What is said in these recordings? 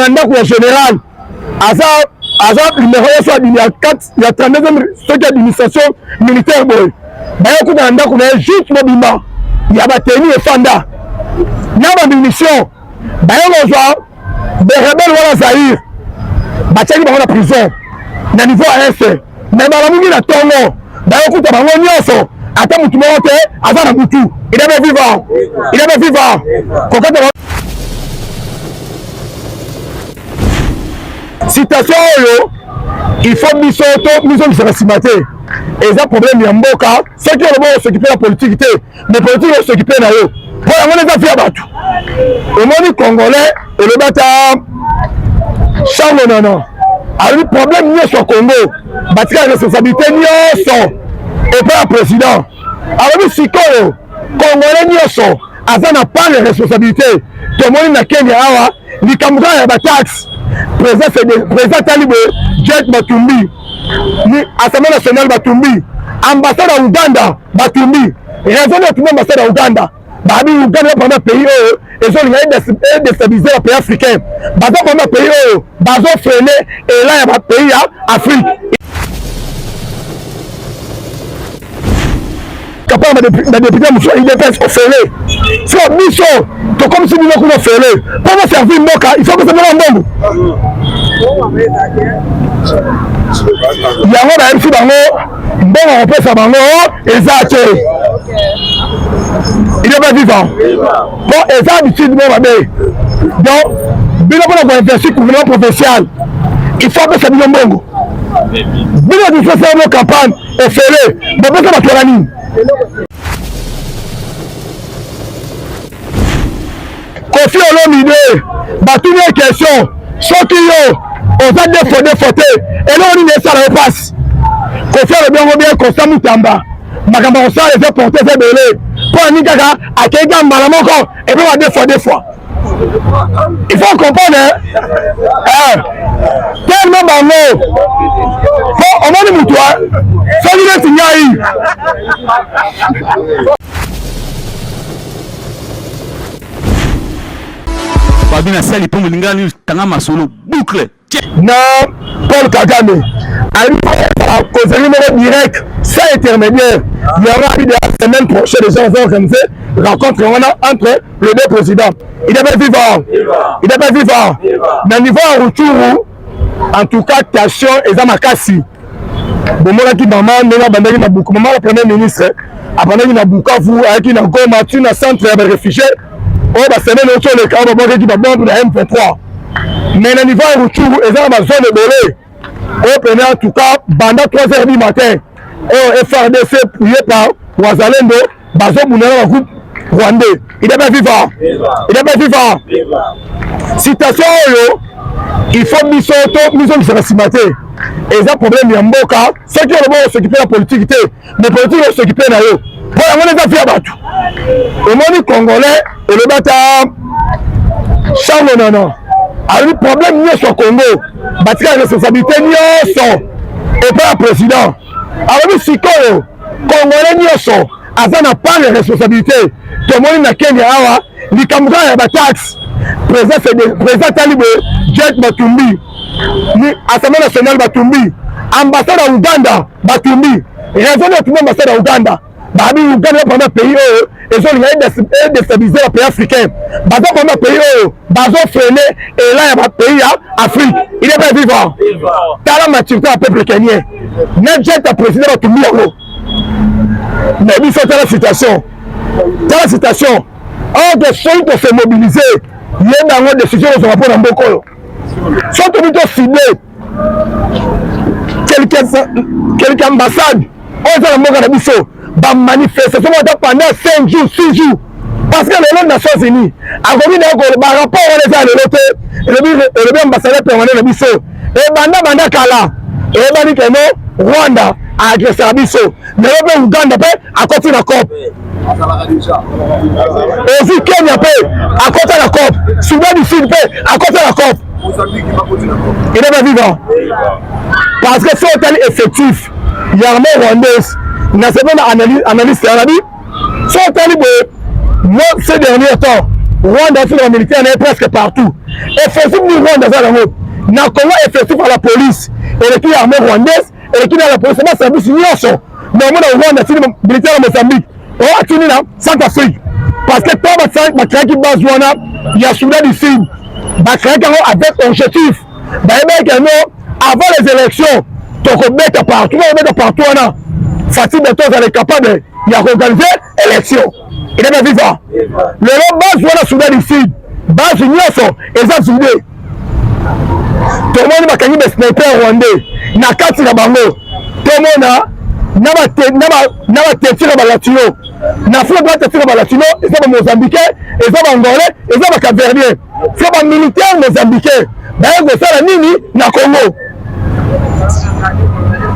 dans le général, numéro il y a 32e secret d'administration militaire. Il y a juste le bima. Il y a Bateni et Fanda. Il y a des munitions. Il y a des rebelles ou Zahir. Bateni est en prison. Il y a niveau AS. Mais il y a des tongo. Il y a des tongo. Attends, tu m'as il est vivant. Il est vivant. Citation, il faut mise de la cimaté. Et ça, problème, il y a un beau cas. Ceux qui ont s'occuper de la politique, mais politique vont s'occuper de eux. Pour la monnaie, ça fait abattu. Le monde congolais, et le bâtard, Charles Nana. Alors, le problème, il y a sur Congo. Parce que la responsabilité, il y a sur. Et pas le président. Alors, si Congolais, il y a sur. Avant, n'a pas de responsabilité. Tout le monde, il y a Kenya, il y a des taxes. Président Talibé, Jet Batumbi, Assemblée nationale Batumbi, ambassade à Ouganda Batumbi, raison de tout l'ambassade à Ouganda. Babi Ouganda pendant le pays, ils ont déstabilisé le pays africain. Bazo pendant le pays, Bazo freiné, et là il y a un pays Afrique. Capable de député Moussa, il est freiné. C'est mission, comme si nous avons freiné. Pour nous servir Moka, il faut que ça me rende. Il y a un MC Bango, bon, on peut faire Bango, exact. Il est pas vivant. Bon, et ça, habitude, bon, donc, bien qu'on a investi au gouvernement provincial, il faut que ça me rende. Bien qu'on a fait une campagne, et faire mais pas que la ligne. Kofi Olomide, battu une question, ceux qui ont des photos, et là on y est ça la passe. Kofi Olomide bien constant Moutamba, Makamba on s'en les porter fait belé, pour un nigga à quelqu'un malamoko, et puis on va des fois. Il faut comprendre, tellement bango, on va nous moutoir, ça lui est signé. Babina Sali pour me l'ingani tangama solo boucle. Non, Paul Kagame. À cause de numéro direct, sans intermédiaire, il y aura la semaine prochaine, les gens vont organiser rencontre entre les deux présidents. Il est bien vivant. Il est bien vivant. Mais niveau en retour, en tout cas, Tation et Zamakasi. Bon, moi, qui maman, nous avons bandé na Bukavu, maman, le premier ministre, après na Bukavu, avec une Goma, tu na centre de réfugiés. Oh, bah, c'est même autre le cas, on va dire que la M23. Mais le niveau en retour, ils ont ma zone de belé. On prenait en tout cas, pendant 3h du matin, au FRDC, prié par Ouazalendo, Bazo Mounera, le groupe rwandais. Il est bien vivant. Il est bien vivant. Citation, il faut mise de la cimaté. Et ça, problème, il y a un beau cas. Ceux qui ont s'occuper de la politique, mais politique vont s'occuper de eux. Pour la monnaie, ça fait abattu. Le monde congolais, et le bâtard, Charles Nana. Alors, le problème, il y a sur Congo. Parce que la responsabilité, il y a sur. Et pas le président. Alors, si Congolais, il y a sur. Avant, n'a pas de responsabilité. Tout le monde, il y a Kenya, il y a des taxes. Président Talibé, Jet Batumbi, Assemblée nationale Batumbi, ambassade à Ouganda Batumbi, raison de tout l'ambassade à Ouganda. Babi Ouganda pendant le pays, ils ont déstabilisé le pays africain. Bazo pendant le pays, Bazo freiné, et là il y a un pays Afrique. Il est bien vivant. Tala maturité au peuple kenyan. Net Jet a président Batumbi. Mais il faut la citation. Dans la citation, hors de ceux qui se mobiliser, il y a une décision sur le rapport dans Boko. Sont plutôt ciblés. Quelques ambassades, on a le Mogadiscio, va manifester pendant 5 jours, 6 jours. Parce que les Nations Unies, à côté d'un rapport, on les a le ambassadeur permanent de Bisso. Et Banda Kala, et Bani Keno, Rwanda, a agressé à Bisso. Mais le Ouganda, à côté de la COP. Aussi Kenya, à côté de la COP. Soudan du Sud, à côté de la COP. Il est bien vivant. Parce que c'est un tel effectif. Il y a un mot rwandais. Il y a une analyse arabe. C'est un tel moi, ces derniers temps, Rwanda, c'est le militaire, est presque partout. effectif du Rwanda dans le na Congo effectif à la police et l'équipe armée rwandaise et l'équipe à la police c'est service nyonso mais au Rwanda c'est militaire de Mozambique on a tenu là Centrafrique parce que toi va créer qui base wana il y a Soudan du Sud va créer avec objectif avant les élections donc on met partout là Fatih Beto est capable il a organisé élection il est vivant le base wana Soudan du Sud base nyonso eza soudé tomoni bakangi ba sniper rwandais na kati na bango tomona na ba tetira ba latino na flo ba tetira ba latino eza ba mozambicain eza ba angolais eza ba capverdien c'est ba militaire mozambicain ba go sala nini na Congo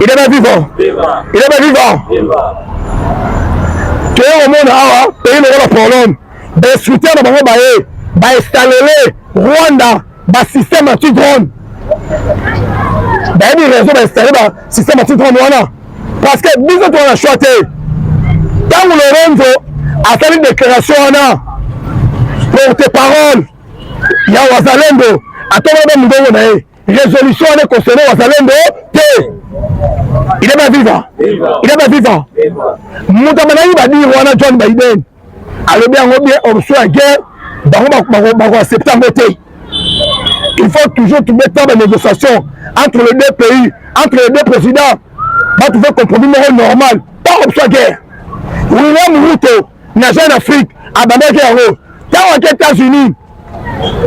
il est vivant tu es au monde awa pays le problème ba soutien na bango ba installer Rwanda ba système anti-drone d'ailleurs les raisons d'installer ba système anti-drone wana parce que biso to na choix te tant Lorenzo a fait une déclaration wana porte-parole ya wazalendo atoma mudongo na résolution wana concernant wazalendo te il est bien vivant mutamana ba dire wana John Biden alobi yango bien option à guerre bango accepter voter. Il faut toujours trouver temps de négociation entre les deux pays, entre les deux présidents. Va trouver un compromis normal, pas option guerre. William Ruto, nation d'Afrique, abandonné Yango. Tant aux États-Unis,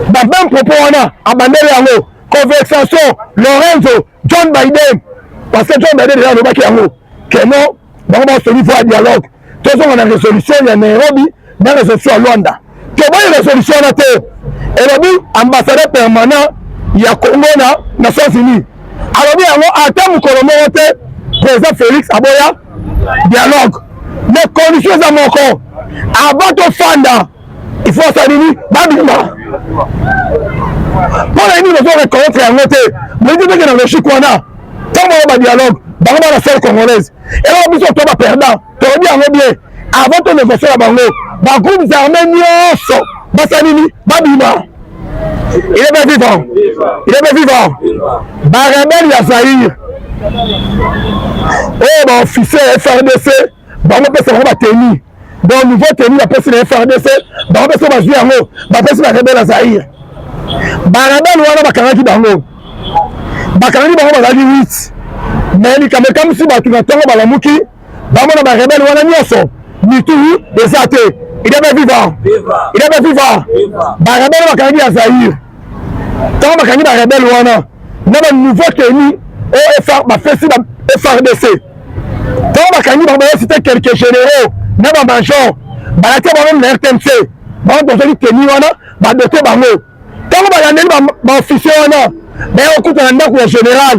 dans le même propos, on a abandonné Yango. Conversation, Lorenzo, John Biden. Parce que John Biden est là, le Yango. Que non, on va se livrer à dialogue. De toute façon, on a une résolution, il y a Nairobi, il y a une résolution à Luanda. Que bon, une résolution à la terre. Et le ambassadeur permanent il y a Congo na Nations Unies alors bien attends mon colonel président Félix Aboya dialogue les conditions à mon corps avant de fanda il faut s'aligner babima pour les nous devons reconnaître la montée mais dit que dans le chikwana tant on dialogue dans la seule congolaise et là on peut pas perdant tu bien bien avant de négocier la bango ba groupe armés nyonso basalini babima il est bien vivant Barabel Yazaïr oh bah officier FRDC bah on peut se rendre tenir bon nouveau tenir la personne FRDC bah on peut se baser en haut bah personne Barabel Yazaïr Barabel wana bakanaki bango bazali 8 mais ni comme si ba tunatonga balamuki bah mona Barabel wana nyoso mitu ezate il est bien vivant Barabel bakanaki Yazaïr tant bakangi ba rebelle wana na ba nouveau tenu au FRDC tant bakangi ba cité quelques généraux na ba major ba la ba même RTMC ba on doit tenu wana ba doter bango tant ba yandeli ba officier wana ba okuta na ndako ya général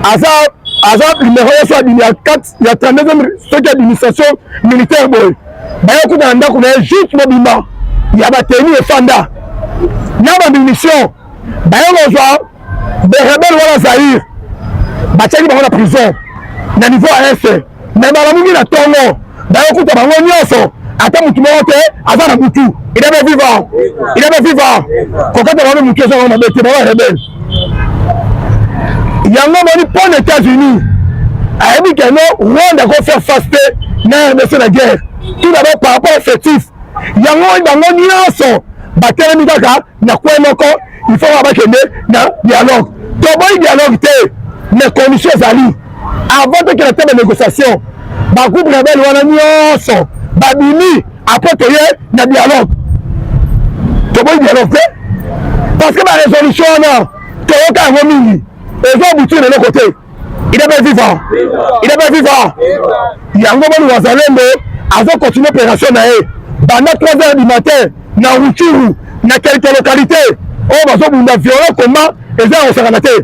aza numéro ya 4 ya 32e stock administration militaire boy ba okuta na ndako na juste mobima ya ba tenu e fanda na ba munition bayo joa des rebelles wala Zaïr batiaki bango na prison na niveau AS mais balamungi na tongo bayo kuta bango nyonso ata mutu moko te aza na mutu il est bien vivant kokata bango mutu ezango mabe te bango rebelle yango moni pour les États-Unis ayebi ke no Rwanda ko faire face te na RDC na guerre tout d'abord par rapport effectif yango bango nyonso batelemi kaka na kwe moko il faut avoir na dialogue toboyi dialogue te mais conditions ezali avant que la table de négociation ba groupe rebelle wana nyonso babimi après toye na dialogue toboyi dialogue te parce que la résolution wana toyoka yango mingi ezobuti na eloko te il est bien vivant yango boni wazalendo azo continue opération na ye banda 3h du matin na Rutshuru na quelques localités oh bazobunda violent comment eza osakana te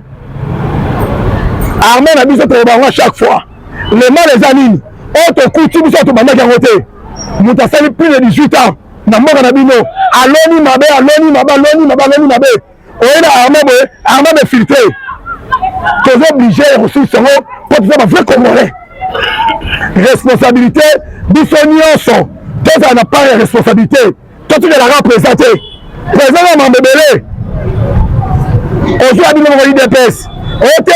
armée na biso tobango chaque fois le mal eza nini oyo tokuti biso tobandaki yango te moto asali plus de 18 ans na mboka na bino aloni mabe oye na armée boye armée filtré tozo obligé ressource yango po toza bavrai congolais responsabilité biso nyonso tozala na part ya responsabilité totikelaka présenté président ya mambebele Aujourd'hui, nous avons l'IDPS. Ok,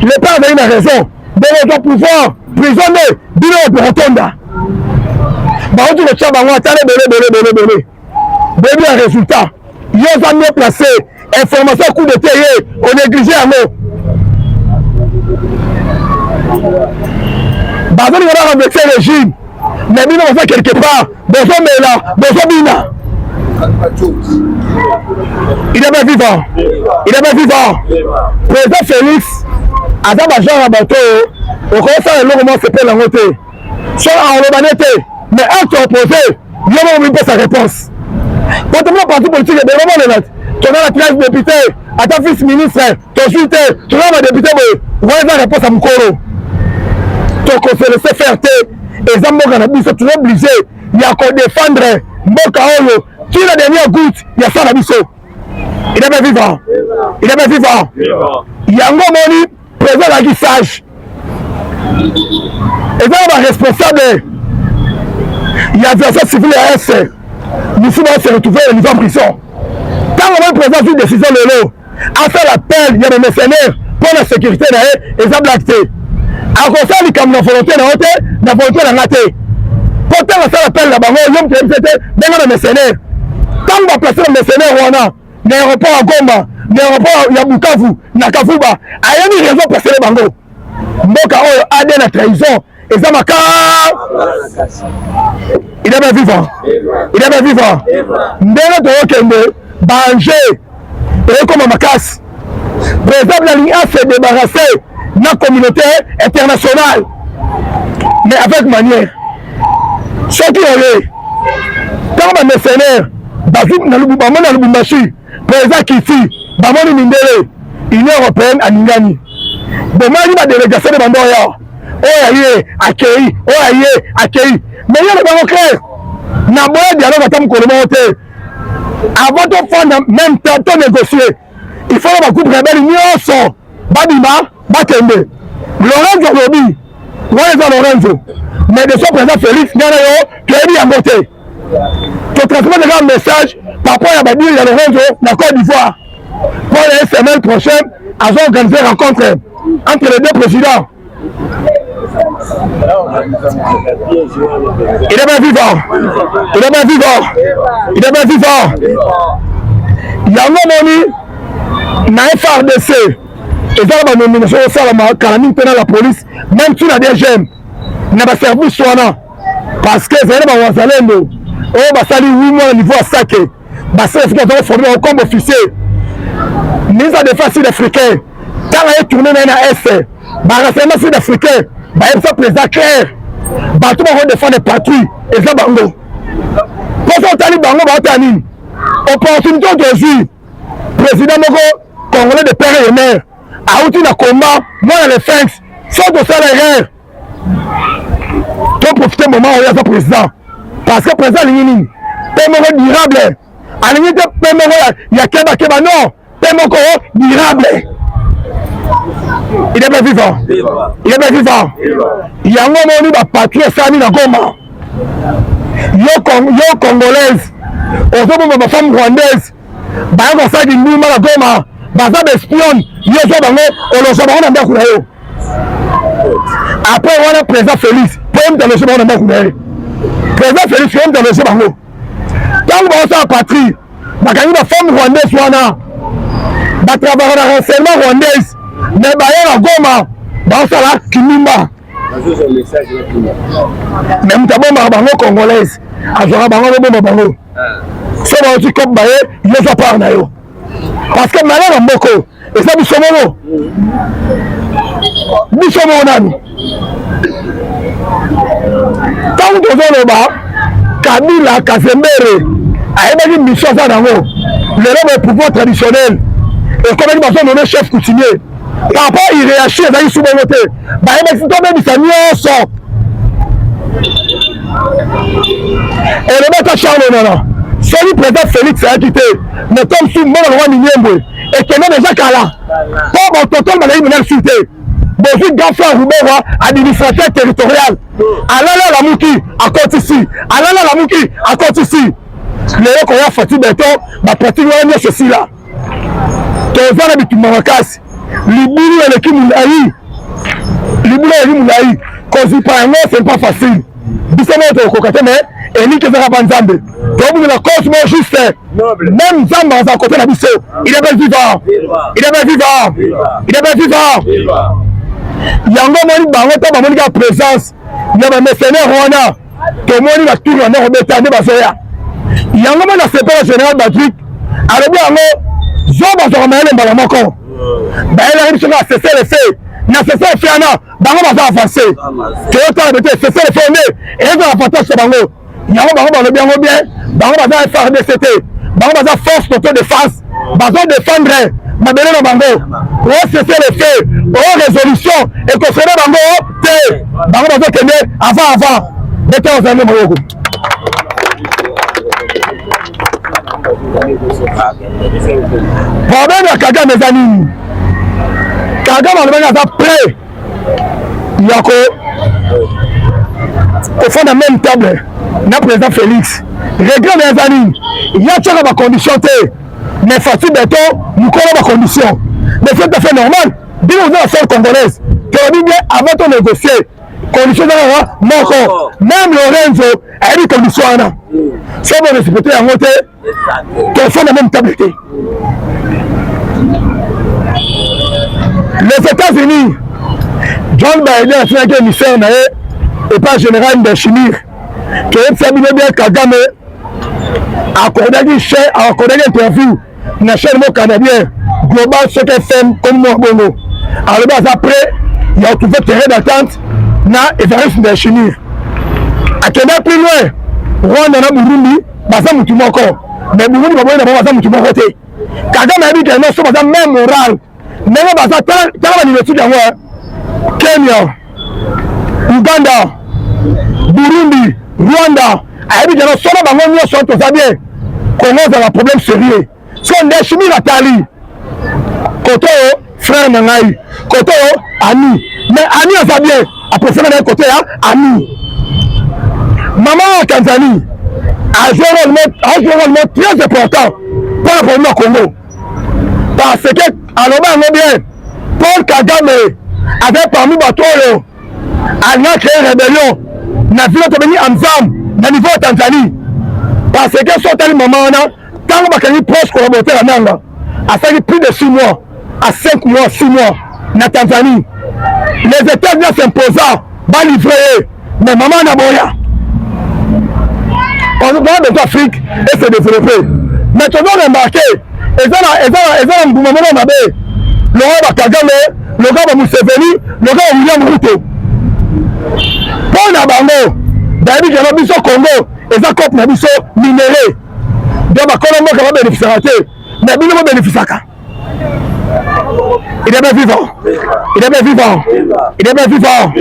le père a une raison. De notre pouvoir, prisonnier, bilan de Rotonda. Bah, on dit que ça va belé. Bébé un résultat. Ils ont mieux placé. Information coup de théâtre, on négligé un mot. Bah, on va remplacer le régime. Mais bien, on va quelque part. Besoin de là, besoin Bina. Il est bien vivant. Il est bien vivant. Président Félix, à ta major à bateau, au commence à l'eau, comment se fait la montée. Soit en romanité, mais acte opposé, il y a même pas sa réponse. Quand on a parti politique, il y a vraiment les lettres. Tu as la 13 députés, à ta fils ministre, ton suite, tu as ma député, vous voyez la réponse à Moukoro. Donc on se laisse faire et ça m'a tu es obligé, il y a qu'à défendre Mokaolo, qui la dernière goutte, il y a ça la biseau. Il est bien vivant. Il est bien vivant. Il y a un moment, président la guissage. Et ça va responsable. Il y a des civils à S. Nous sommes se retrouver au niveau de prison. Quand on va présenter une décision de l'eau, à faire l'appel, il y a des mercenaires pour la sécurité et ça blacté. À cause de comme la volonté de la volonté de la raté. Pourtant, on fait l'appel là-bas, l'homme qui était dans les mercenaires. Quand on va placer les mercenaires, on a l'aéroport à Goma, l'aéroport à Bukavu, à Kafuba, il y a une raison pour placer les bangos. Mboka a des la trahison. Et ça m'a il est bien vivant. Il est bien vivant. Ndenge Tokende, Banger, et comme ma casse. Par exemple, la ligne A s'est débarrassée de la communauté internationale. Mais avec manière. Ce qui est, quand ma mercenaire, Bazouk Nalubumbashi, Nalubumbashi, président Kiti, Bamoni Mindele, Union européenne à Ningani. Bomani ma délégation de Bandoya. Oh accueilli, accueilli. Mais il y a le banc clair. N'a pas dialogue à ton communauté. Avant de faire même temps négocier, il faut que coupe rebelle nyonso. Babima, Bakembe. Lorenzo Lobi. Lorenzo. Mais de son président Félix, tu es mis à voter. Tu transmets déjà un message par rapport à Badir et Lorenzo, la Côte d'Ivoire. Pour la semaine prochaine, ils ont organisé une rencontre entre les deux présidents. Il est bien vivant. Il est bien vivant. Il est bien vivant. Il y a un moment, il y a un FARDC. Et ça, la nomination de Salama, Kalamine tenant la police, même si la DGM n'a pas servi soit là. Parce que c'est un Wazalendo. Oh, bah, ça lui, 8 mois au niveau à Sake. Bah, c'est ce qu'ils ont formé comme officier. Ministre de Défense sud-africain. Quand il est tourné dans la S, bah, renseignement sud-africain. Bah, il faut président clair. Bah, tout le monde défend les patrouilles. Et ça, bango. Pour ça, on bango, bah, on t'anime. Opportunité aujourd'hui. Président Mogo, Congolais de père et mère. A outil de combat, moi, les fins, sans de ça, l'erreur. Pour profiter du moment où il y a ce président. Parce que le président, il est durable. Il y a Keba, non. Durable. Il est bien vivant. Il est bien vivant. Il y a un moment où il y a patrie Sami dans Goma. Yo congolaise. Aujourd'hui, ma femme rwandaise. Il y a ça qui nous mal à Goma. Baza d'espion. Yo so bango. On le sait pas on a bien coulé. Après on a président Félix. Pour me le on a bien coulé. Président Félix pour me le bango. Quand on va à patrie. Ma femme rwandaise wana. Ba travailler dans renseignement rwandaise. Mais Bayern à Goma, dans ça là, Kimimba. Même ta bombe à Bango congolaise, à Zora Bango, bombe à Bango. Ça va aussi comme Bayern, il ne va pas en ailleurs. Parce que malheur en Boko, et ça, Bissomono. Bissomono. Quand vous devez le bas, Kabila, Kazembere, a émis une mission à Dango, le pouvoir traditionnel, et comme il m'a nommé chef coutumier. Par rapport à réagit, il a eu sous mon côté. Bah, il m'a dit, toi-même, il s'est mis ensemble. Et le maître Charles, non. Celui président Félix a quitté. Nous sommes sous mon roi Ninyembwe. Et que nous déjà qu'à là. Pour mon total, on a eu une insulté. Bonjour, grand frère Roubaix, administrateur territorial. Alala la Mouki, à côté ici. Alala la Mouki, à côté ici. Les gens qui ont fait béton, bah, pratiquement, ceci là. tozana bitumba makasi libulu eleki mulai kozipa yango c'est pas facile biso mo tokoka te mais eliki ezaka pa nzambe tobungela cosmo juste même nzambe aza côté na biso il est bien vivant yango moni bango to bamoni ka présence ya bamercenaire wana tomoni batour wana kobeta nde bazoya yango moni asepela général Patrick alobi yango zo bazwaka mayele mbala moko bayelaki biso nga cesse le fait na cesse le fait wana bango baza avancé toyotala bete cesse le fait nde ezala avantage na bango yango bango balobi yango bien bango baza FRDC bango baza force d'autodéfense bazo défendre mabele na bango o cesse le fait o résolution ekofrene bango te bango bazokende avant bete ozange mayoko problème ya Kagame eza nini? Kagame alobaki aza prêt ya kofanda même table na président Félix. Regret na eza nini? Ya tiaka bacondition te mais Fati Beto mokolo bacondition mais c'est tout à fait normal bino oza na sol congolaise tolobi bien avant to négocier condition ezaka moko même Lorenzo ayebi condition wana so bo respecte yango te tofanda même table te. Les États-Unis, John Biden a fait une mission et pas général Ndeshimir qui est salué bien Kagame a accordé une interview nationalement canadien global secret FM comme moi Bono. Alors après il a trouvé terrain d'attente na Evariste Ndeshimir. A Kenya plus loin, Rwanda na Burundi, baza mutu moko. Mais Burundi baboye na baza mutu moko te. Kagame a dit que non so baza même moral. Même baza tala université yango Kenya, Uganda, Burundi, Rwanda, ayebi jana solo bango nyonso toza bien. Congo za problème sérieux. So Ndeshimir atali. Koto frère na ngai, koto ami. Mais ami aza bien. Après ça na côté ami. Maman en Tanzanie a joué un rôle très important par rapport au Congo. Parce que alors bien Paul Kagame avait parmi Batoyo a créé une rébellion na ville de Beni Amzam na niveau de Tanzanie parce que son tel moment là tant que proche collaborateur à Nanga a fait plus de 6 mois à 5 mois 6 mois na Tanzanie les États-Unis s'imposant va livrer mais maman na boya on doit dans l'Afrique et se développer mais tu dois remarquer ezana mbumamona mabe loga Kagame loga ba Museveni loga William Ruto pona bango dabi jana biso Congo eza cop na biso minéré de ba Congo ka ba bénéficier mais bino ba bénéficier ka il est bien vivant il est bien vivant il est bien vivant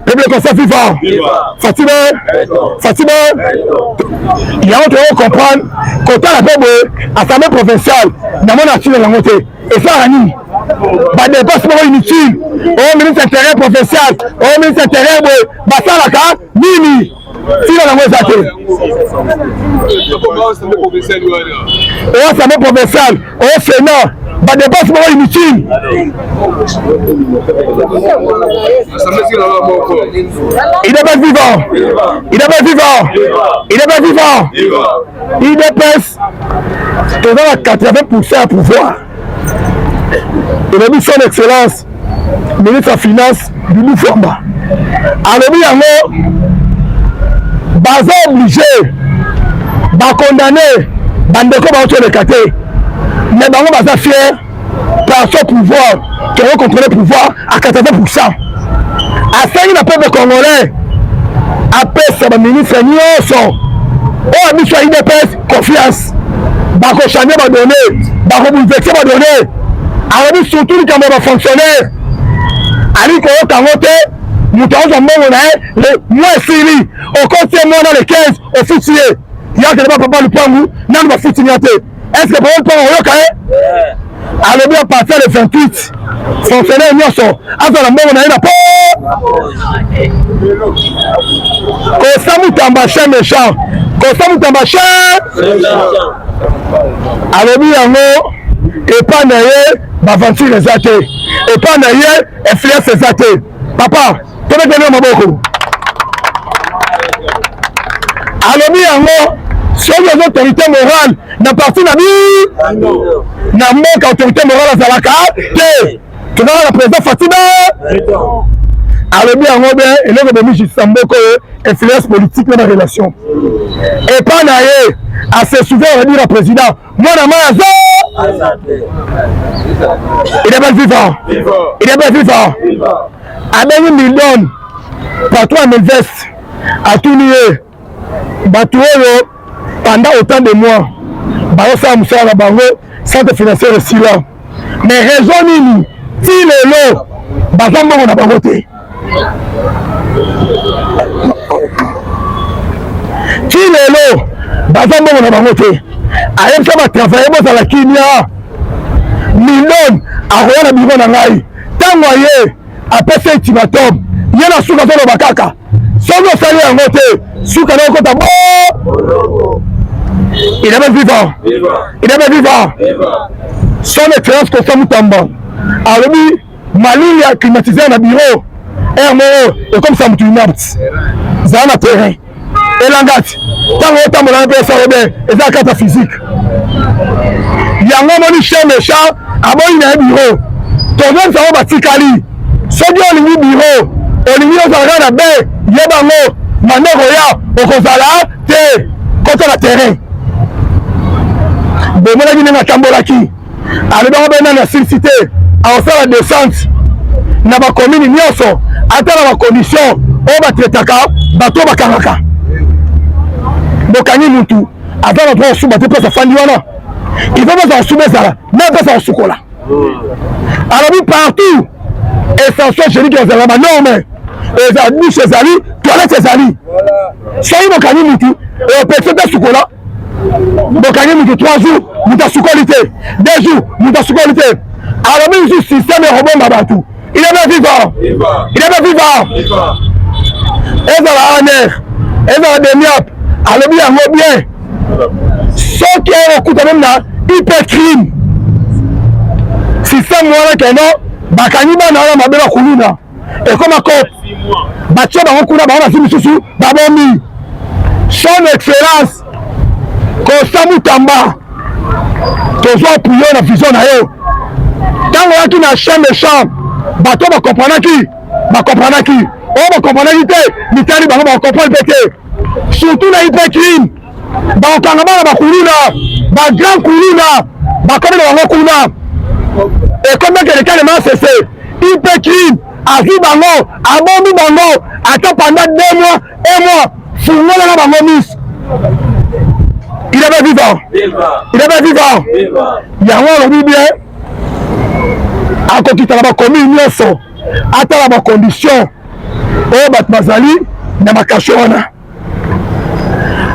peuple conscient vivant Fatima il y a autre comprendre quand la peuple assemblée provinciale dans mon nature la montée et ça ani ba dépassement inutile au ministre intérieur provincial au ministre intérieur ba salaka nini sila na mweza te au assemblée provinciale au Sénat ba dépassement inutile il est bien vivant il est bien vivant il est bien vivant il dépasse dans 80% à pouvoir il a mis son excellence ministre des finances du Moufamba alobi yango baza obligé bakondamné bandeko baotoleka te mais bango baza fier par son pouvoir qui recontrôle le pouvoir à 80%. Asengi na peuple congolais apesa baministre nyonso oyo biso ya IDPS confiance bakochange badonné bakobouleverse badonné alobi surtout likambo ya bafonctionnaire ali koyoka yango te moto azwa mbongo na ye mois esili okotie mwana le 15 ofuti ye yakele bapapa lupangu nanu bafuti nia te est ce que papa lupangu oyoka ye alobi à partir de 28 fonctionnaire nyonso azala mbongo na ye na po kosa mutamba cher méchant kosa mutamba cher alobi yango et pas naïe baventure ezate et pas naïe influence ezate papa tebe tebe maboko alobi yango soki les autorités morales na parti na bi na mboka autorité morale azalaka te tozala na président Fatima alobi yango bien eloko bomijisa mboka influence politique na barelation epa na ye ase souvient redire président mwana mayazo il est bien vivant il est bien vivant abengi million patron Melvest atuni ye bato oyo pendant autant de mois bazosala mosala na bango centre financier esila mais raison nini ti lelo baza mbongo na bango te ti lelo baza mbongo na bango te ayebisa batravaille bozala kimia million akoya na biro na ngai ntango aye apesa ultimatum ye na suka azoloba kaka soki osali yango te suka na okota bo il est bien vivant il est bien vivant son excellence Constant Mutamba alobi malili ya climatisé na bureau RMO et comme ça mutu inapt zala na terrain elangati ntango otambola mpe esala bien eza kata physique yango moni chien méchant aboyi na ye bureau tozonisa ngo batikali soki olingi bureau olingi ozalaka na be yebango mandeko ya okozala te kota na terrain bomonaki ndenge atambolaki alobi yango mpe nani asili te akosala descente na bakomini nyonso ata na bacondition oyo batretaka bato bakangaka bokangi mutu aza na droit osuba te mpesa afandi wana il faut mpesa osuba ezala me mpesa osukola alobi partout essentiel génique ezala banorme ezala douche ezali toilette ezali soki bokangi mutu opesi te sukola bokangi mutu 3 jours mutu asukoli te 2 jours mutu asukoli te alobi misu système ekobomba bato il est bien vivant il est bien vivant ezala aner ezala demiap alobi yango bien soki okokuta meme na hypercrime système wana keno bakangi bana wana mabe bakuluna ekoma cope batie bango kuna bango basi misusu babomi son excellence Constant Mutamba tozwa appuyo na vision na yo ntango oyaki na champ méchant bato bakomprenaki oyo bakomprenaki te mitali bango bakokomprendre mpe te surtout na hypercrime bakokanga bana bakuluna bagrand kuluna bakomi na bango kuna ekomeki lekalema asese hypercrime azwi bango abombi bango ata pendant 2 mois 1 mois fungola na bango mis il est bien vivant il est bien vivant yango alobi bien akokita na bakomi nyonso ata na bacondition oyo bato bazali na makasho wana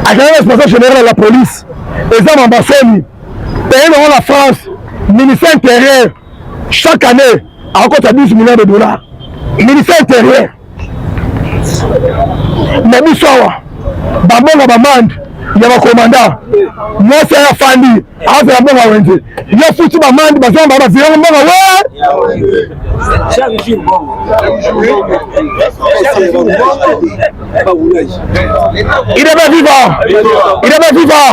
akanga responsable général de la police eza mambasoni pays nango la France ministère intérieur chaque année akokota 12 millions de dollars ministère intérieur na biso awa bambongo bamande ya bakomanda mwasi ya fandi azala mbongo wenze yo futi bamandi bazala baba zirango mbongo we il est bien vivant il est bien vivant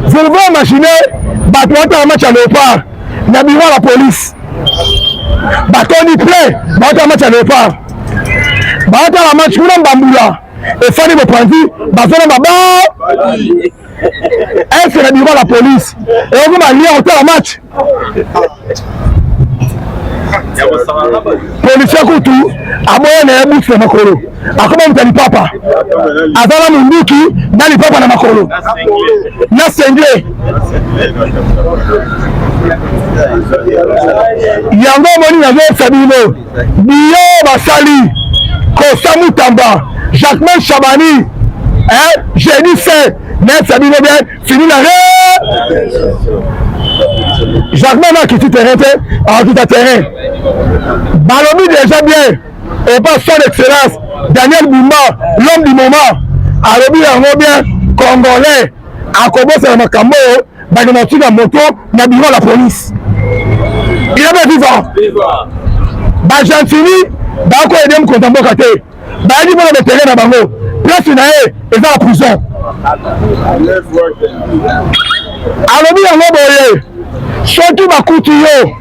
vous pouvez imaginer bato batala match ya léopard na bureau ya la police batoni plein batala match ya léopard batala match kuna mbambula efani bopanzi bazona baba est na bureau la police eko balia otala match policier kutu aboya na ye buki na makolo akoma muta lipapa azala munduki na lipapa na makolo na sengle yango omoni nazoyebisa bino biyo basali Constant Mutamba Jacquemain Chabani Génie fait nayebisa bino bien fini na Jacquemain nakiti terrain te akita terrain balobi déjà bien et pas son excellence Daniel Bumba l'homme du moment alobi yango bien congolais akobosana makambo bakomatika moto na bureau la police. Il est vivant. Bagentini bako aider mu konta mboka te. Baadi bona betere na bango. Place na ye eza la prison. Alobi yango boye. Soki bakuti yo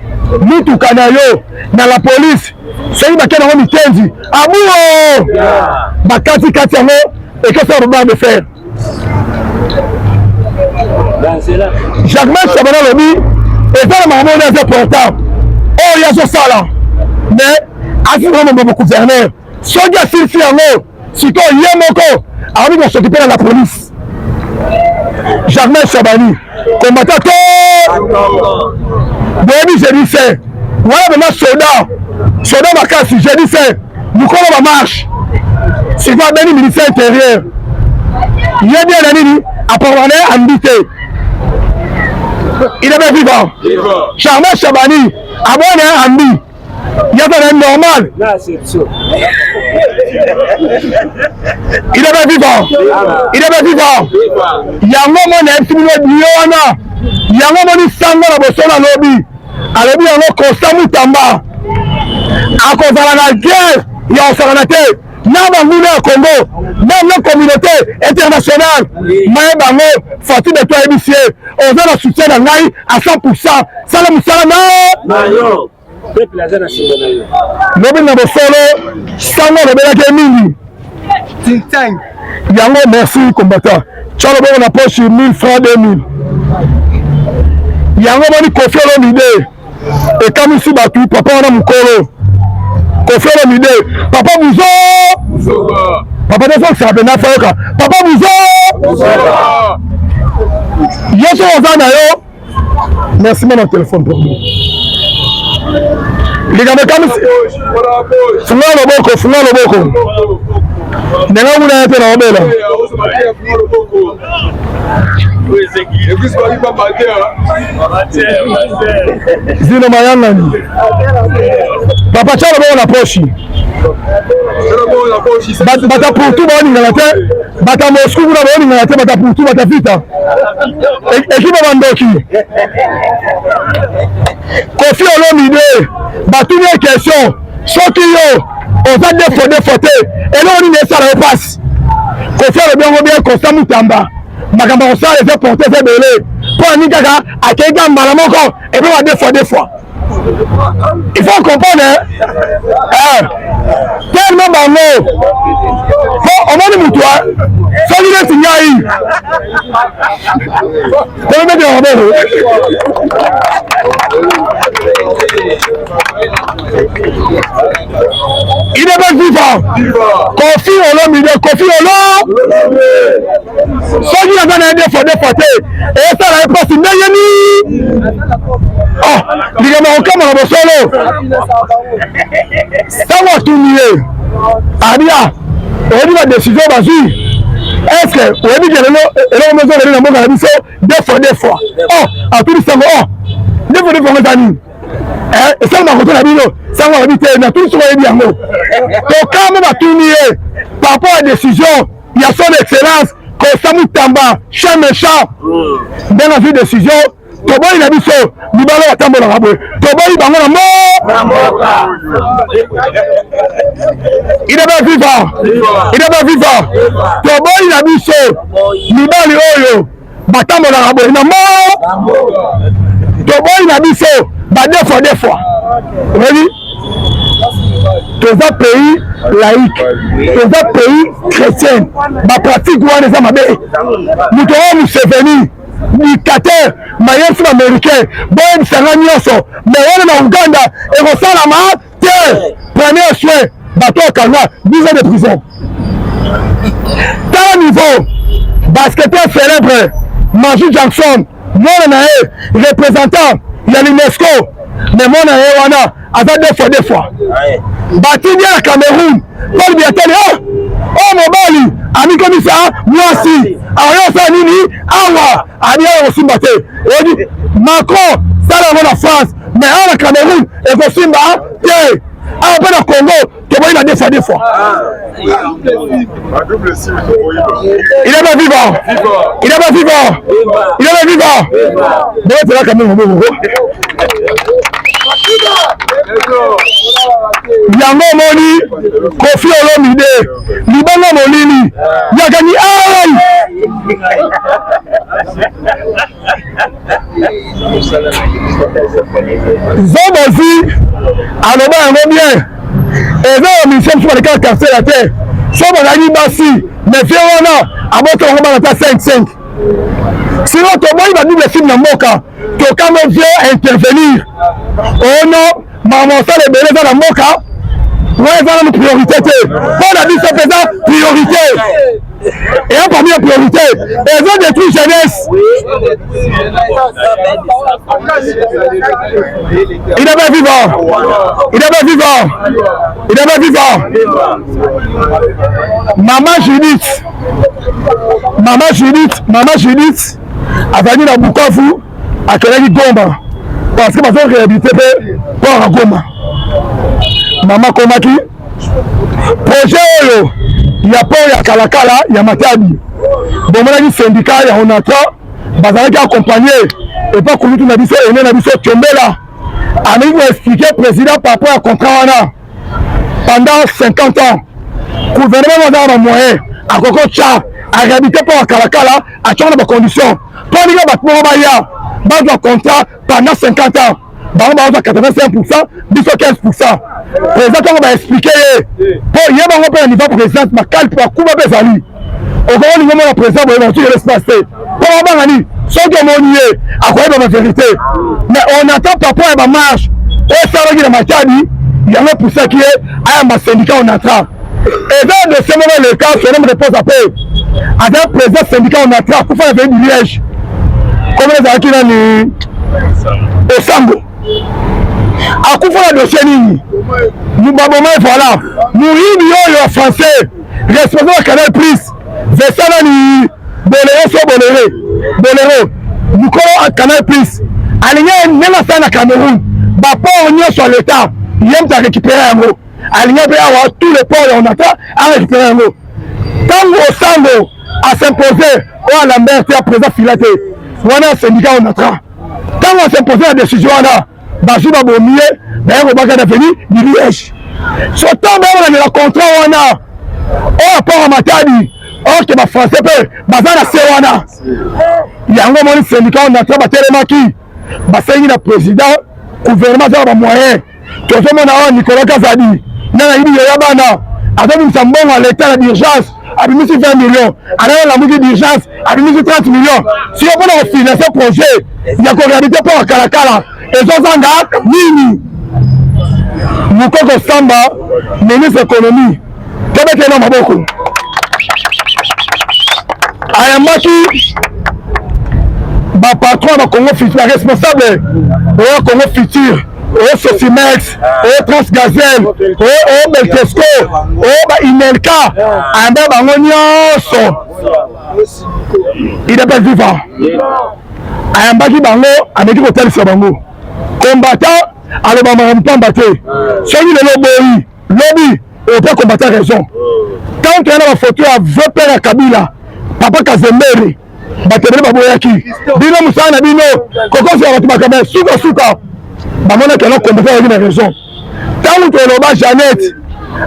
mituka na yo na la police. Soki bakena ngo mitenzi. Abuo. Bakati kati yango ekesa roba de fer. Jacques Chabana lobi eza na makambo oyo eza important oyo azosala mais asili mambo gouverneur soki asilisi yango sikoyo ye moko akoki kosokipe na la police. Jacques Chabani combattant to boyebi jeudi se wana mena soda makasi jeudi se mokolo bamarche sikoyo abeni ministère intérieur ye bien na nini appartenait à Mbité. Il est bien vivant. Charmant Chabani, abonné à Ambi. Il y a un normal. Il est bien vivant. Il est bien vivant. Il y a un moment où il y a un moment où il y a un lobby. A lobby, il y a un constat moutamba. À cause de la guerre, il y a un salanaté. Dans le Congo, dans la communauté internationale, mais bango Fatih de toi émission, on a le soutien de Ngai à 100%. Salam salam. Mayo. Peuple la zone nationale. Nobi na bosolo, sango le belake mingi. Tintang. Yango merci combattant. Chalo bo na poche 1000 francs 2000. Yango boni Kofi Olomide. Et comme si batu papa na mukolo. Kofi Olomide, papa Bouzo. Papa de fois ça ben afaka. Papa Bouzo. Yeso ozana yo. Merci mon téléphone pour nous. Les gars comme funga loboko. Nenga muna yepe na obela. Zino mayanga ni. Papa chalo bo na pochi. Bata pour tout boni ngala te. Bata Moscou na boni ngala te bata pour tout bata vita. Ekipa bandoki. Kofi Olomide. Batu ni question. Soki yo on va défaute et là on y est ça la passe. Kofi Olomide bien constant mutamba. Makambo ça les fait porter fait belé. Pour ni kaka akega mbala moko et puis on va des fois. Il faut comprendre tellement bango. On va nous toi. Ça lui est signé. On va mettre en il est bien vivant. Kofi Olomide, Kofi Olomide. Ça lui a des fois et ça la passe ndayeni. Oh, les gars on comme on solo. Ça va tout mieux. Adia, on dit la décision vas-y. Est-ce que on dit que le maison de la monnaie a dit ça deux fois. Oh, à tout ça oh. Deux fois mes amis. Et ça m'a retenu la vidéo. Ça m'a dit na tout sur les biens. Donc quand même à tout mieux par rapport à la décision, il y a son excellence Kosamu Tamba, chien méchant. Dans la décision Tobo il a dit ça, Libalo a tambo la rabou. Tobo il bango la mort. Il est bien vivant. Il est bien vivant. Tobo il a dit ça, Libalo oyo, batambo la rabou. Il est mort. Tobo il a dit ça, deux fois. Vous voyez? Dans un pays laïque, dans un pays chrétien, ma pratique ou un examen, nous devons nous venir. Dictateur, maïs américain, bon, c'est un nyoso, mais on est en Ouganda, et on sent la main, terre, premier soin, bateau au Canada, 10 ans de prison. Dans le niveau, basketteur célèbre, Majid Jackson, mon représentant, il y a l'UNESCO, mais mon wana, à deux fois. Bâti bien à Cameroun, Paul Biatel, oh Mobali, ami commissaire, moi aussi, alors ça nini, awa, ami aussi batté. On dit Macron, ça la France, mais en Cameroun, et vous simba, Ah, pas dans Congo, tu vois, il a des fois. Il est pas vivant. Il est pas vivant. Il est pas vivant. Bon, c'est là quand même. Yango moni Kofi Olomide libanga molili yakani ai Zobozi aloba yango bien eza mission sur le cas casser la terre so bazali basi mais fie wana abota ngo bana ta 5-5 sinon to boy ba double film na mboka to kama vient intervenir oh non maman ça les beleza na mboka ouais ça la priorité pour la vie ça fait priorité et un parmi les priorités ils ont détruit jeunesse. Il est pas vivant. Il est pas vivant. Il est pas vivant. Maman Judith a venu dans Bukavu à Kelly Gomba parce que ma soeur réhabilité pour à Goma. Maman Komaki projet oyo ya port ya Kalakala ya Matadi bomona syndicat ya Onatra bazalaki accompagner et pas connu tout na biso ene na biso Tchombela ami ko expliquer président par rapport à contrat wana pendant 50 ans gouvernement dans moyen à koko cha a réhabilité pour à Kalakala à changer de conditions pour les battement baya bas contrat pendant 50 ans bah on va 85%, 15%. Président va expliquer pour y avoir un peu un niveau président ma calme pour couper les amis. Au grand niveau la président va éventuellement laisser passer. Pour avoir un ami, sans que mon nier à quoi la vérité. Mais on attend papa et ma marche. Au salon de la Matadi, il y a un pour ça qui est à un syndicat on attend. Et dans de ce moment le cas, je me repose à paix. Avec un président syndicat on attend pour faire un du liège. Comme les acquis dans le au Sambo. À quoi faire le dossier nini nous baboma voilà nous y français responsable Canal Plus Vessana ni Bolero nous connaissons Canal Plus aligné même ça Cameroun bah pas on y sur l'état il aime à récupérer un mot aligné avoir tous les ports on attend à récupérer un mot tant au Sambo à s'imposer ou à Lambert à présent filaté voilà syndicat on attend tant on s'imposer la décision là basu ba bomier d'ailleurs on va devenir du liège surtout même on a le contrat wana au rapport à Matadi or que ba français peut bazana se wana yango mon syndicat on a travaillé telemaki basengi na président gouvernement za ba moyen to to mona Nicolas Kazadi na yidi ya bana avec une sambon à l'état d'urgence avec 20 millions alors la musique d'urgence avec 30 millions si on peut financer projet il y a qu'on réalité pour Kalakala ezozanga nini Mukoko Samba ministre économie tobete na maboko ayambaki ba patron ba Congo Futur responsable au Congo Futur au Sosimex au Transgazel au Beltesco au ba Inelka amba bango nyonso il est pas vivant ayambaki bango ameki kotalisa bango combattant aloba mpamba te soki lelo boyi lobi ope combattant raison tant que na photo ya vieux père ya Kabila papa Kazembere batebele baboyaki bino musala na bino kokosi ya bato bakaba suka bamona ke na combattant yaki na raison tant que eloba Jeannette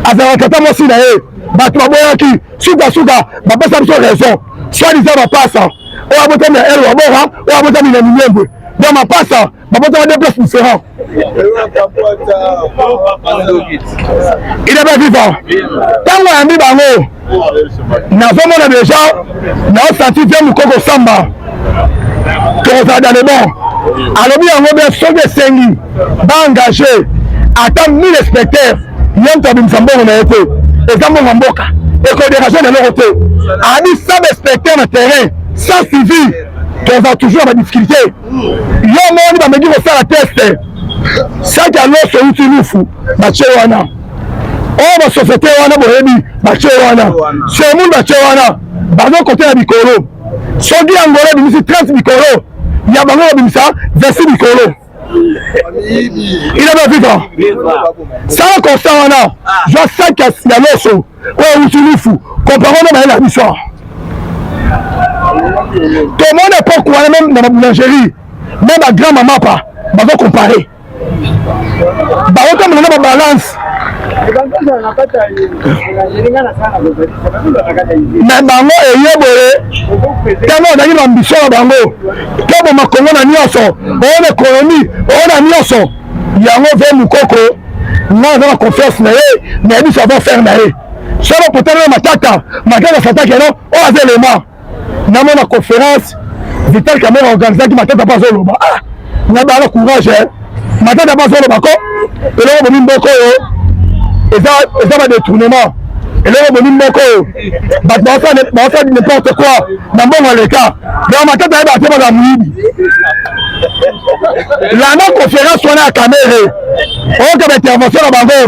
azalaka ta mosi na ye bato baboyaki suka bapesa biso raison soi-disant bapasa oyo abotami ya ere wabora oyo abotami na Minyembwe dans ma passe, ma pote a des places différentes. Il est pas vivant. Tant qu'on a mis bango, nous avons déjà, nous avons senti bien Mukoko Samba. Qu'on va dans le bon. Alors bien, on va sur des sengi, va engager, attendre 1000 spectateurs. Il y a un tabou de Samba, on a été. Et Samba Mamboka. Et qu'on dérange dans leur côté. A mis 100 spectateurs dans le terrain, sans civil. On va toujours avoir des difficultés. Il y a un monde qui va me dire que ça la test. Ça qui a l'eau sur le fou. Bachewana. Oh, ma société, on a bohébi. Bachewana. C'est le monde Bachewana. Banon côté à Bikolo. Si on dit Angola, il y a 30 Bikolo. Il y a Banon, il y a 26 Bikolo. Il est vivant. Ça a constant, on a. Je sais qu'il y a l'osso. Ouais, ou tu fou. Comparons à la mission. Tout le monde n'est pas quoi, même dans la boulangerie. Même la grand-maman, pas. On va comparer. Bah, autant on a ma balance. Mais bango eyebole tellement on a une ambition à bango comme ma Congo na nyonso on économie on a nyonso yango ve mukoko na na confiance na ye mais nous savons faire na ye solo peut-être matata s'attaque non on a des éléments na mon conférence Vital Kamera organisé qui matata pas zoloba ah na ba courage matata pas zoloba ko et là on mboko et ça va détournement et là on mboko ça n'importe quoi dans bon les cas dans ma tête va te la muibi la non conférence on a caméra on a intervention à bango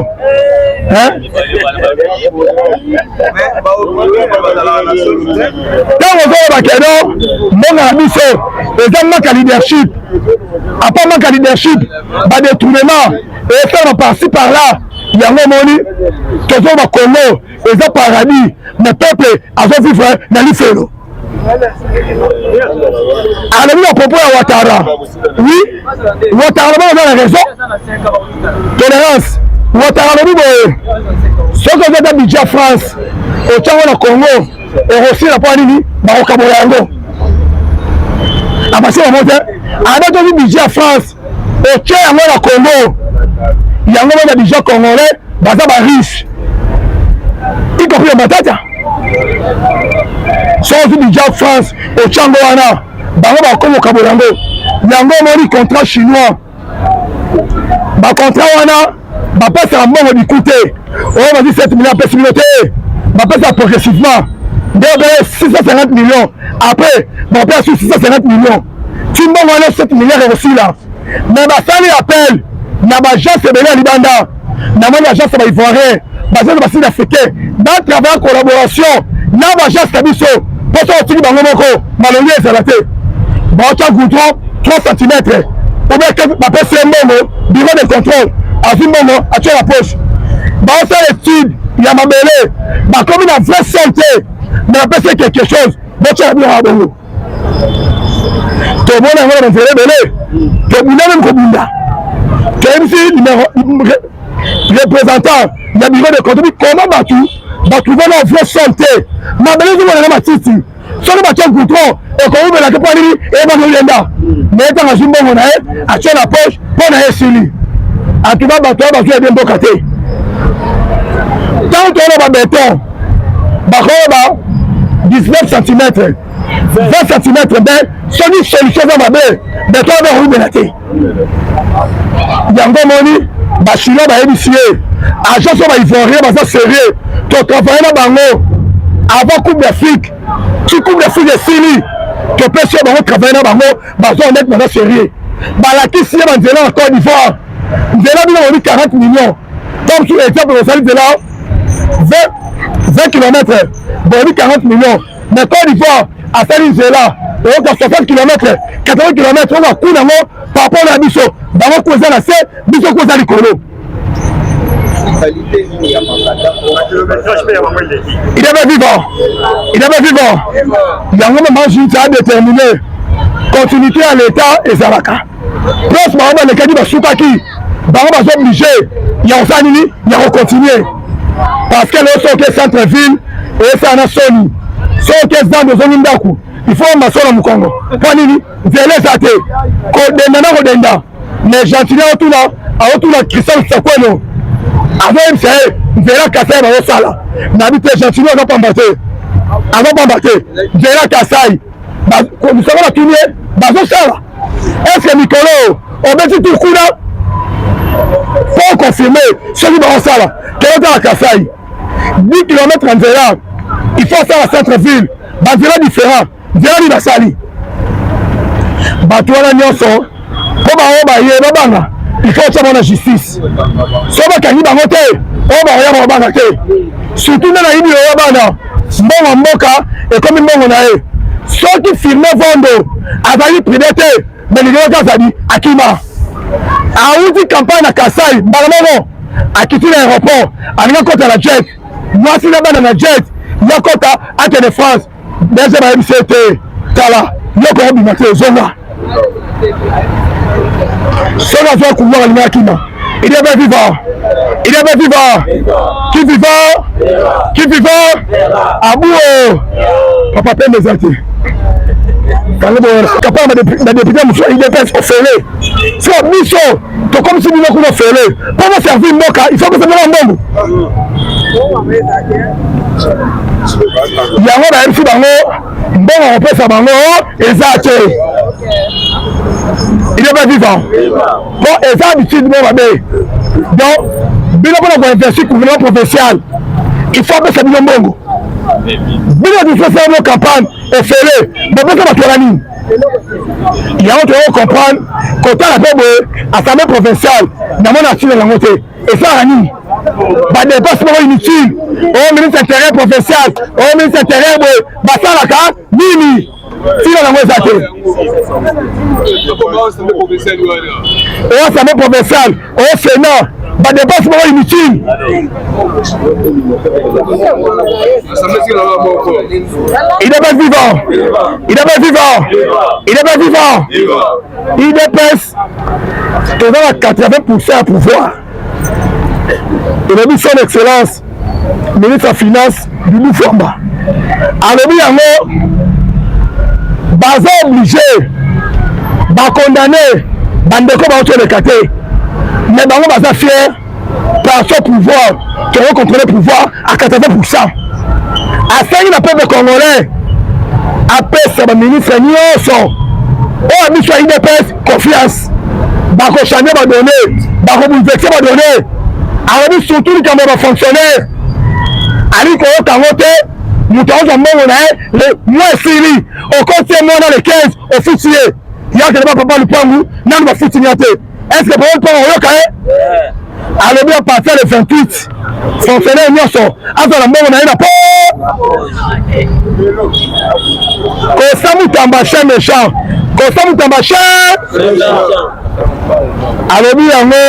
hein dans on va kedo mon ami c'est les hommes manquent leadership à pas manquer leadership va détournement et ça va passer par là il y a un moment que on va Congo et ça paradis le peuple a vivre dans l'ifelo. Alors à propos à Ouattara, oui, Ouattara a la raison. Tolérance, Ouattara ce que j'ai d'habitude à France, au Tchad au Congo, et aussi la Panini, Maroc Boyango. À passer la montée, avec le budget à France, au Tchad au Congo, il y a un moment de budget congolais, bazaba riche. Y compris le matata. Sans budget à France, au Tchad Wana, Bango Congo Kabolango, Yango Moni contrat chinois. Ba contrat Wana, ba passe à bon du côté. On va dire 7 millions de similité. Ba passe progressivement. D'ailleurs 650 millions. Après, ba passe sur 650 millions. Tu m'as 7 milliards aussi là. Mais ba sali appel. Na ba agence belé libanda. Na mon agence ba ivoirien. Ba agence ba sili africain. Dans travail en collaboration. Na ba agence tabiso. Pour ça tu bango moko. Malongi ezalate. Ba ta goudron 3 cm. Ou bien que ba passe momo bureau de contrôle. Avi momo a tué la poche. Ba ça l'étude, il y a ma belé. Ba comme une vraie santé. Mais après c'est quelque chose. Ba tu as bien à bongo. Tout le monde a un vrai belé. Que vous n'avez même que bunda. Que MC représentant le bureau de contrôle comment battu va trouver la vraie santé. Ma belé vous voyez ma titi. Sur le bateau goudron et quand vous venez la caponi et ma lenda. Mais quand on joue bon on a tué la poche pour na esili. A tout va bateau va faire bien bocaté. Tant qu'on a béton. Ba 19 cm. 20 cm, ben, c'est une solution dans ma baie. Mais toi, on va rouler. Yango Moni, Bachila, Baébicier, agence va ivoirien, va sérieux. Tu travailles dans Bango, avant Coupe d'Afrique, tu Coupe d'Afrique de Syrie, tu peux sur Bango travailler dans Bango, Bazo en être maintenant sérieux. Balaki, si on est en Côte d'Ivoire, on a 40 millions. Comme sur l'exemple, on a là 20 km, on a 40 millions. Mais Côte d'Ivoire, à Saint-Nicolas, on a 60 km, 80 km, on a coup d'ango par rapport à la mission. Dans le cause de la C, mission cause de l'écolo. Il avait vivant. Il avait vivant. Il y a un moment où ça a déterminé. Continuité à l'État et Zaraka. Plus, par exemple, les cadres de Soukaki, dans le bas obligé, il y a un sanini, il y a un continuer. Parce que le socle centre-ville, et ça en a soni. Socle dans de zone d'Aku. Il faut un maçon à Mukongo. Panini, Zélé Zate, Kodenda, Kodenda. Mais gentilé autour là, autour là, Christian Sakweno. Avant MCA, Zéla Kassai va au sala. N'habite gentilé, on va pas battre. Avant pas battre. Zéla Kassai. Nous savons la tournée, Bazo Sala. Est-ce que Nicolo, on met tout le coup là? Pour confirmer, celui de Sala, quel est la Kassai? 10 km en Zéla. Il faut ça à centre-ville. Zéla différent. Zéla dit la Sali. Batouana Nyonso. Il faut que la justice. Si on va gagner dans le on va y surtout dans la ligne de bon Moka et comme on a ceux qui filment Vondo, Azali Prédété, mais les gars Azali, Akima. auti campagne na Kasai mbalamo akiti na aéroport alinga kota na jet mwasi na bana na jet ya kota ate de France déjà ba MCT tala yoko obima te zonga Soga va couloir alinga kima il est bien vivant. Il est bien vivant. Qui vivant? Qui vivant? Abou papa peine mes amis. Quand le capable de député monsieur il est pas offert. C'est mission. To comme si nous nous offert. Pour me servir moka, il faut que ça me rende. Il y a un MC bango, bon on peut ça bango exact. Il est bien vivant. Bon exact habitude bon va bien. Donc bien qu'on a investir gouvernement provincial. Il faut que ça nous bongo. Bien de faire une campagne et faire mais pas ça va il y a autre comprendre quand on a fait assemblée provinciale dans mon action la montée et ça rani ba dépassement inutile au ministre intérieur provincial au ministre intérieur ba salaka nini si la montée ça au assemblée provinciale au Sénat ba dépassement inutile il est pas vivant il est pas vivant il est pas vivant il dépasse dans 80% à pouvoir il a mis son excellence ministre de la finance du Moufamba alors il baza obligé ba condamner bandeko ba auto le caté mais bango baza fier par son pouvoir qui a contrôlé le pouvoir à 80%. À 5 le peuple congolais après ce ministre Nyonso on a mis sur IDPS confiance bako changer ba donner bako bouleverser ba donner alors surtout les camarades fonctionnaires ali ko kangote mutaoza mbongo na le mois sili au côté moi dans les 15 officiers il y a que papa le pangu nan ba fitiniate est-ce que pour pas on yoka alors bien à partir le 28 fonctionnaire Nyonso azala mbongo na ina po ko samu tambacha méchant ko samu tambacha alors bien yango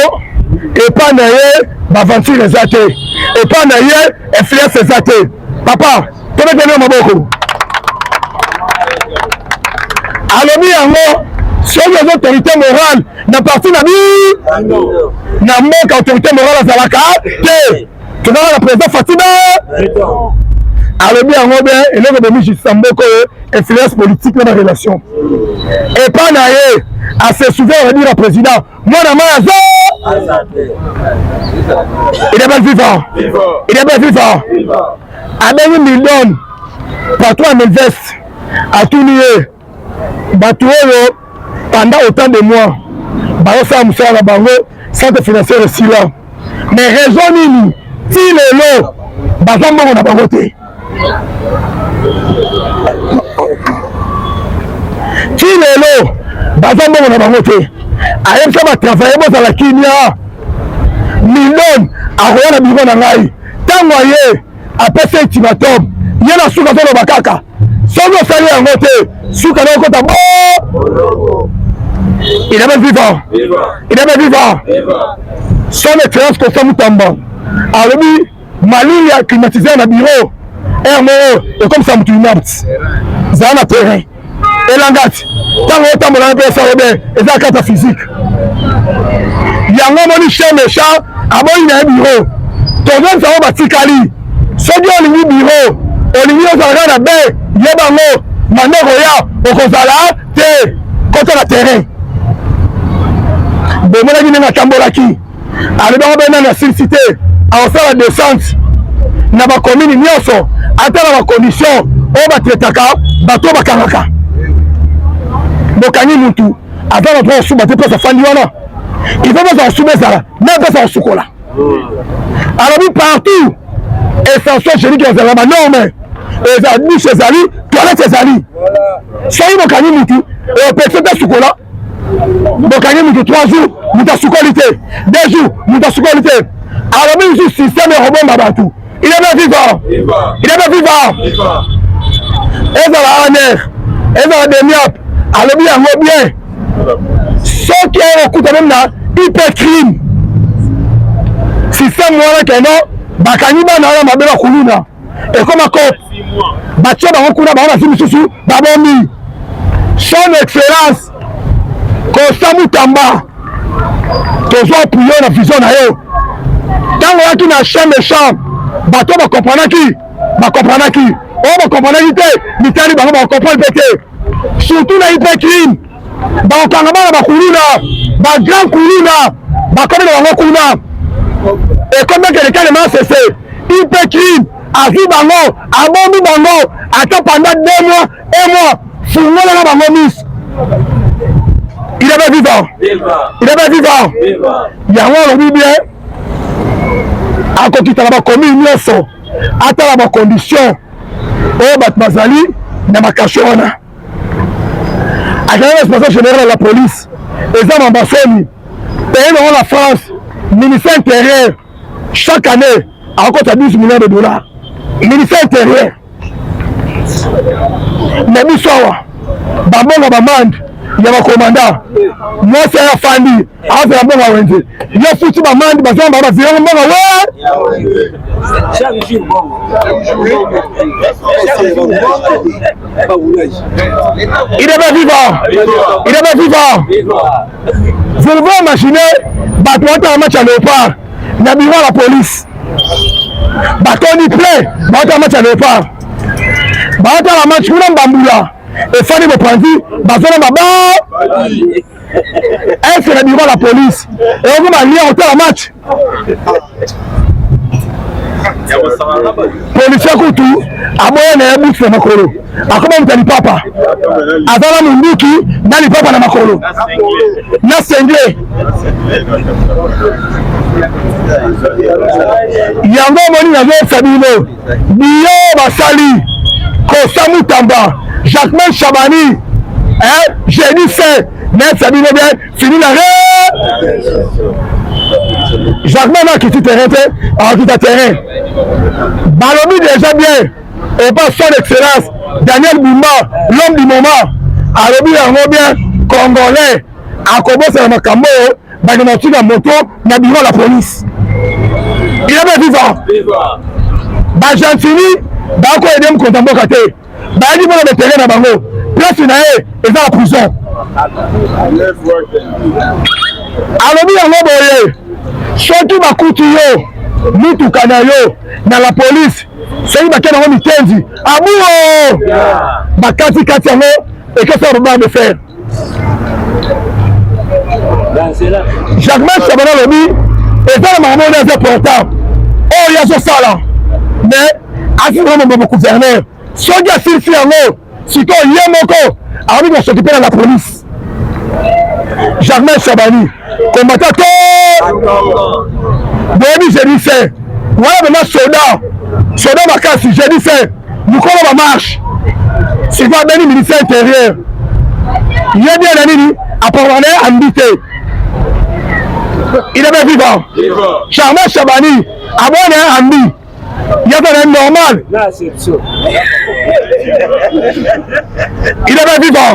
et pas naie baventure les athées et pas naie influence les athées papa tu veux donner maboko alors bien yango sur les autorités morales na parti na bi na manque autorité morale à Zalaka tu vas la président Fatima alors bien yango bien et le de Michi Samboko influence politique dans la relation et pas naie à se souvenir de dire à président moi na mazo il est bien vivant il est bien vivant à 1 million partout à Melvest à tout lié batuolo pendant autant de mois baosa musala bango centre financier aussi là mais raison nini ti lelo bazambongo na bango te ti lelo bazambongo na bango te ayebisa batravaille bozala kinia million akoya na biro na ngai ntango aye apesa ultimatum ye na suka toloba kaka soki osali yango te suka na okota bo il est bien vivant il est bien vivant son excellence Kosa Mutamba alobi malili ya climatiseur na bureau RMO et comme ça mutu inapt zala na terrain elangati ntango otambola na pesa obe eza kata physique yango moni chien méchant aboyi na ye bureau tozonisa ngo batikali soki olingi bureau olingi ozalaka na be ye bango mandeko ya okozala te kota na terrain bomonaki ndenge atambolaki alobi yango bena na silicité aosala descente na bakomini nyonso ata na bacondition oyo batretaka bato bakangaka bokangi mutu aza na to osuba te mposa fandi wana il faut mposa osuba ezala me mposa osukola alobi partout essentiel génique ezala banorme ezala douche ezali toilette ezali soki bokangi mutu opesi te sukola bokangi mutu 3 jours mutu asukoli te 2 jours mutu asukoli te alobi misu système ekobomba bato il est bien vivant il est bien vivant ezala aner ezala demiap alobi yango bien soki okuta meme na hyper crime système wana keno bakangi bana wana mabela kuluna ekoma cop batia bango kuna bango basi misusu babombi son excellence Constant Mutamba tozwa puyo na vision na yo ntango yaki na chambre bato bakomprenaki oyo bakomprenaki te mitali bango bakomprenaki mpe te surtout na hyper crime bakokanga bana bakuluna bagrand kuluna bakomi na bango kuna ekomeke lekalema sese hyper crime azwi bango abombi bango ata pendant 2 mois 1 mois fungola na bango miso il est vivant yango alobi bien akokitala bakomi nyonso atala bacondition oyo bato bazali na makasho wana azali responsable général de la police eza mambasoni pays nango la France ministère intérieur chaque année akokota 12 millions de dollars ministère intérieur na biso awa bambongo bamande ya bakomanda mwasi ya fandi azala mbongo wenze yo futi bamandi bazala baba zirango mbongo we il est vivant je ne veux imaginer bato batala match ya léopard na biro ya la police batoni plein batala match ya léopard batala match kuna mbambula efani bopanzi bazona baba est-ce na biro la police et on va lire autant la match policier kutu aboya na yabuki na makolo akoma mutali papa azala munduki na lipapa na makolo na sengle yango moni na vesa bino biyo basali Constant Mutamba Jacquemain Chabani j'ai dit c'est mais ça dit bien fini la Jacquemain a quitté terrain a quitté terrain balobi déjà bien et pas son excellence Daniel Bumba l'homme du moment alobi yango bien congolais akobosela makambo bakomatika moto na bureau la police il est vivant bagentini bakoyede mokonzi mboka te bayaki mpona betere na bango place na ye eza na prison alobi yango boye soki bakuti yo mituka na yo na la police soki bakei nango mitenzi abuo bakatikati yango ekesa robar de fer Jacquemain Chabana alobi eza na makambo oyo eza portable oyo azosala mais asili mambo gouverneur soki asilisi yango sikoyo ye moko akomi kosokipe na la police Jacquemain Chabani combattant to boyebi jeudi se wana bema soda makasi jeudi se mokolo bamarche siko abeni ministère intérieur ye bien na nini apordane ambi te il est bien vivant Jacquemain Chabani abone ambi yatana normal il est bien vivant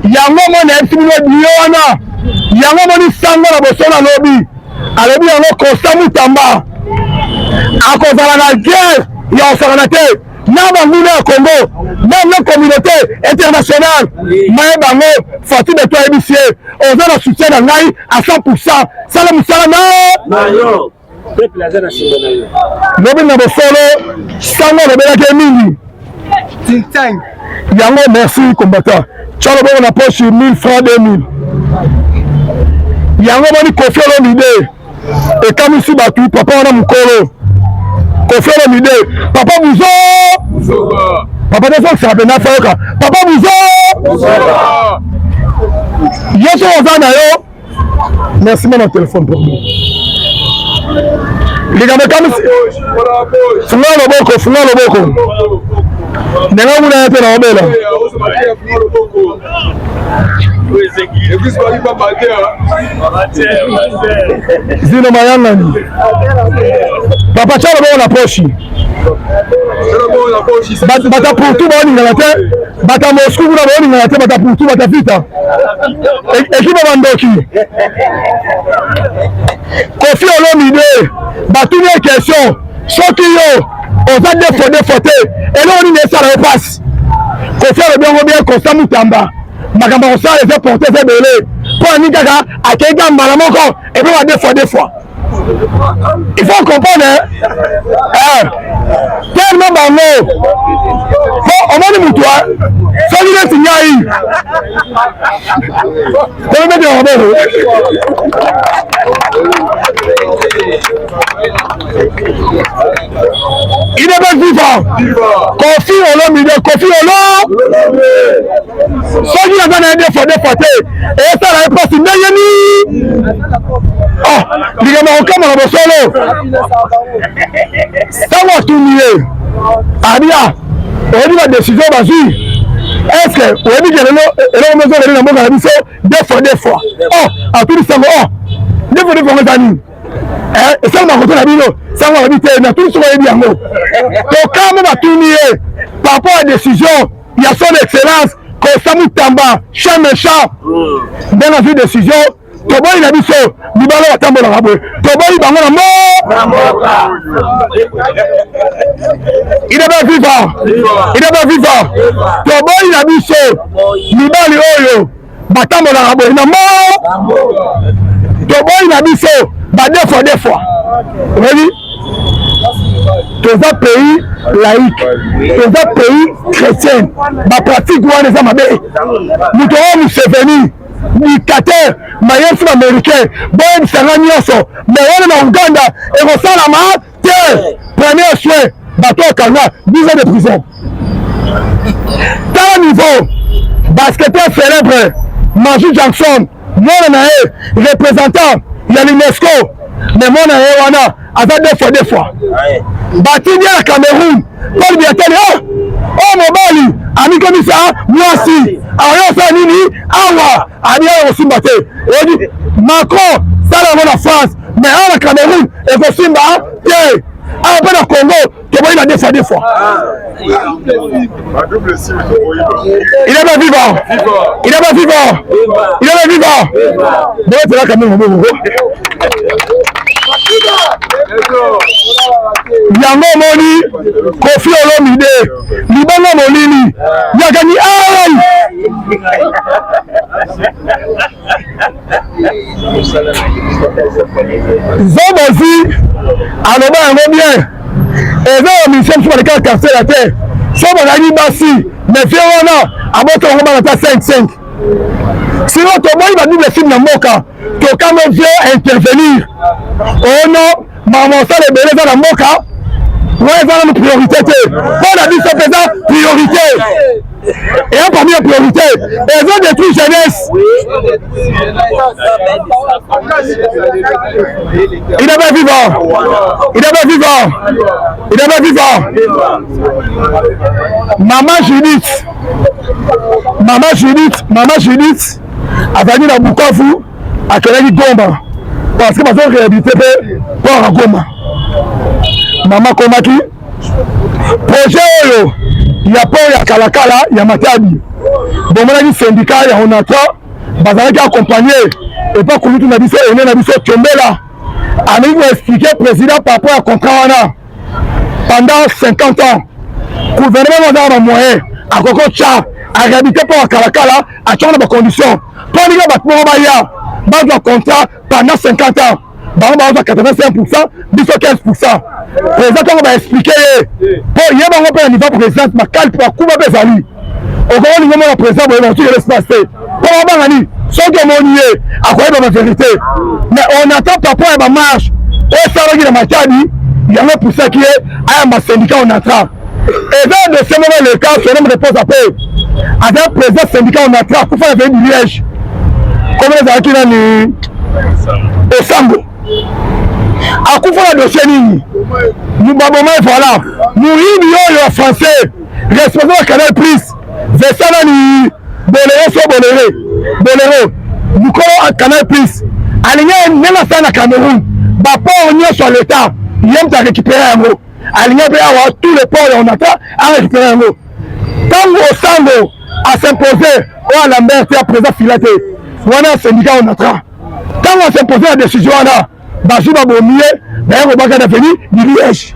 yango mona ebisibino biyo wana yango moni sango na boso na lobi alobi yango Constant Mutamba akozala na guerre ya osakana te na banguna ya Congo na communauté internationale maye bango fati beto ayebisi ye oza na soutien na ngai à 100% sala mosala na yo lobi na bosolo sango alobelaki mingi yango merci combattant tia loboko na poche 1000 francs 2000 yango boni Koffi Olomide ekamwisi bato papa wana mokolo Koffi Olomide papa buzo papa desokisaka pena fayoka papa buzo yo so oza na yo merci mona telefone pour moi likambo ekamwisi funga loboko ndenge muna ye mpe na obela zino mayangani papa tia loboko na poshi bata pour tout baoningana te bata Moscou kuna baoningana te bata pour tout bata vita ekipe bandoki Kofi Olomide batuni question soki yo oza defo te eloko nini esala yo pasi Kofi Olomide bien Constant Mutamba makambo akosala eza porte eza ebele mpo ani kaka akei ka mbala moko epe ba deux fois il faut comprendre tellement bango po omoni mutu soki neti nyai tolobetelaobelo il est vivant Kofi Olomide soki naza na deux fois te esala epasi ndenge nini likambo kokamaka bosolo ntango atuni ye abia oyebi badesizio bazwi estce oyebi ke eloko mozoleli na mboka na biso deux fois atuni sango deux fois ngo eza nini esalama koto na bino sango alobi te natuni soko oyebi yango tokama batuni ye par rapport à décision ya son excellence Constant Mutamba champ méchant ndenge azwi décision toboyi na biso libala batambolaka boye toboyi bango na mboka il est pas vivant toboyi na biso libali oyo batambolaka boye na mboka toboyi na biso ba deux fois oyebi toza pays laïque toza pays chrétien bapratique wana eza mabe moto oyo Museveni dictateur mayesi baaméricain boyebisanga nyonso me wana na Uganda ekosalama te premier soin bato okanga 10 ans de prison tala niveau basketteur célèbre Magic Johnson mwana na ye représentant ya l'UNESCO me mwana ye wana aza deux fois batindi ya Cameroun Paul Biatani mobali amikomisa mwasi ayosa nini awa abia kosimba te oyebi Macron sala yango na France mais awa na Cameroun ekosimba te awa mpe na Congo toboyi na deux fois il est pas vivant boyetela Cameroun moboko yango omoni Kofi Olomide libanga molili yakani ai zobozi aloba yango bien eza ya mission so baleka carcela te so bazali basi mefie wana abotongo bana ta 5-5 sino toboyi badouble film na mboka tokama vie intervenir ono mamosala ebele eza na mboka wana eza nanu priorité te mpo na biso mpenza priorité eya parmi ya priorité ezo détruire jeunesse il est pas vivant Maman Judith azali na Bukavu akelaki Goma parce que bazo réhabilité mpe mpo na Goma mama komaki projet oyo ya port ya kalakala ya Matadi bomonaki syndicat ya Onatra bazalaki accompagné epa kulutu na biso ene na biso Tembela ameki koexpliquer président par rapport ya contrat wana pendant 50 ans gouvernement azala na moyen akoko tya aréhabilité mpo ya kalakala atiaka na bacondition mpo ndenge bato moko baya bazwa contrat pendant 50 ans bango bazwa 85%, biso 15%. Président ntango baexplike ye mpo ye bango mpe na niveau présidence makali mpo akuba mpe ezali okomoningo mona président boye baotikela espace te mpo babangani soki omoni ye akoyeba bavérité mais on attend papa ya bamarche esalaki na Matadi yango epusaki ye ayamba syndicat Onatra eza dossier moko leka sonom réponse ape aza président syndicat Onatra kufa na pays du Liège comme ezalaki nani Osambo akufa na dossier nini mubaboma voilà muyibi oyo ya français responsable ya Canal Plus vesana ni bolero mukolo Canal Plus alinga nena sana Cameroun baport nyonso ya l'État ye mta récupérer yango aligné à tous les ports on attend à récupérer un mot. Tant au sango à s'imposer à la mer à présent filaté. Voilà syndicat on attend. Quand on s'impose la décision là, Bazou va bomber, d'ailleurs on va devenir du liège.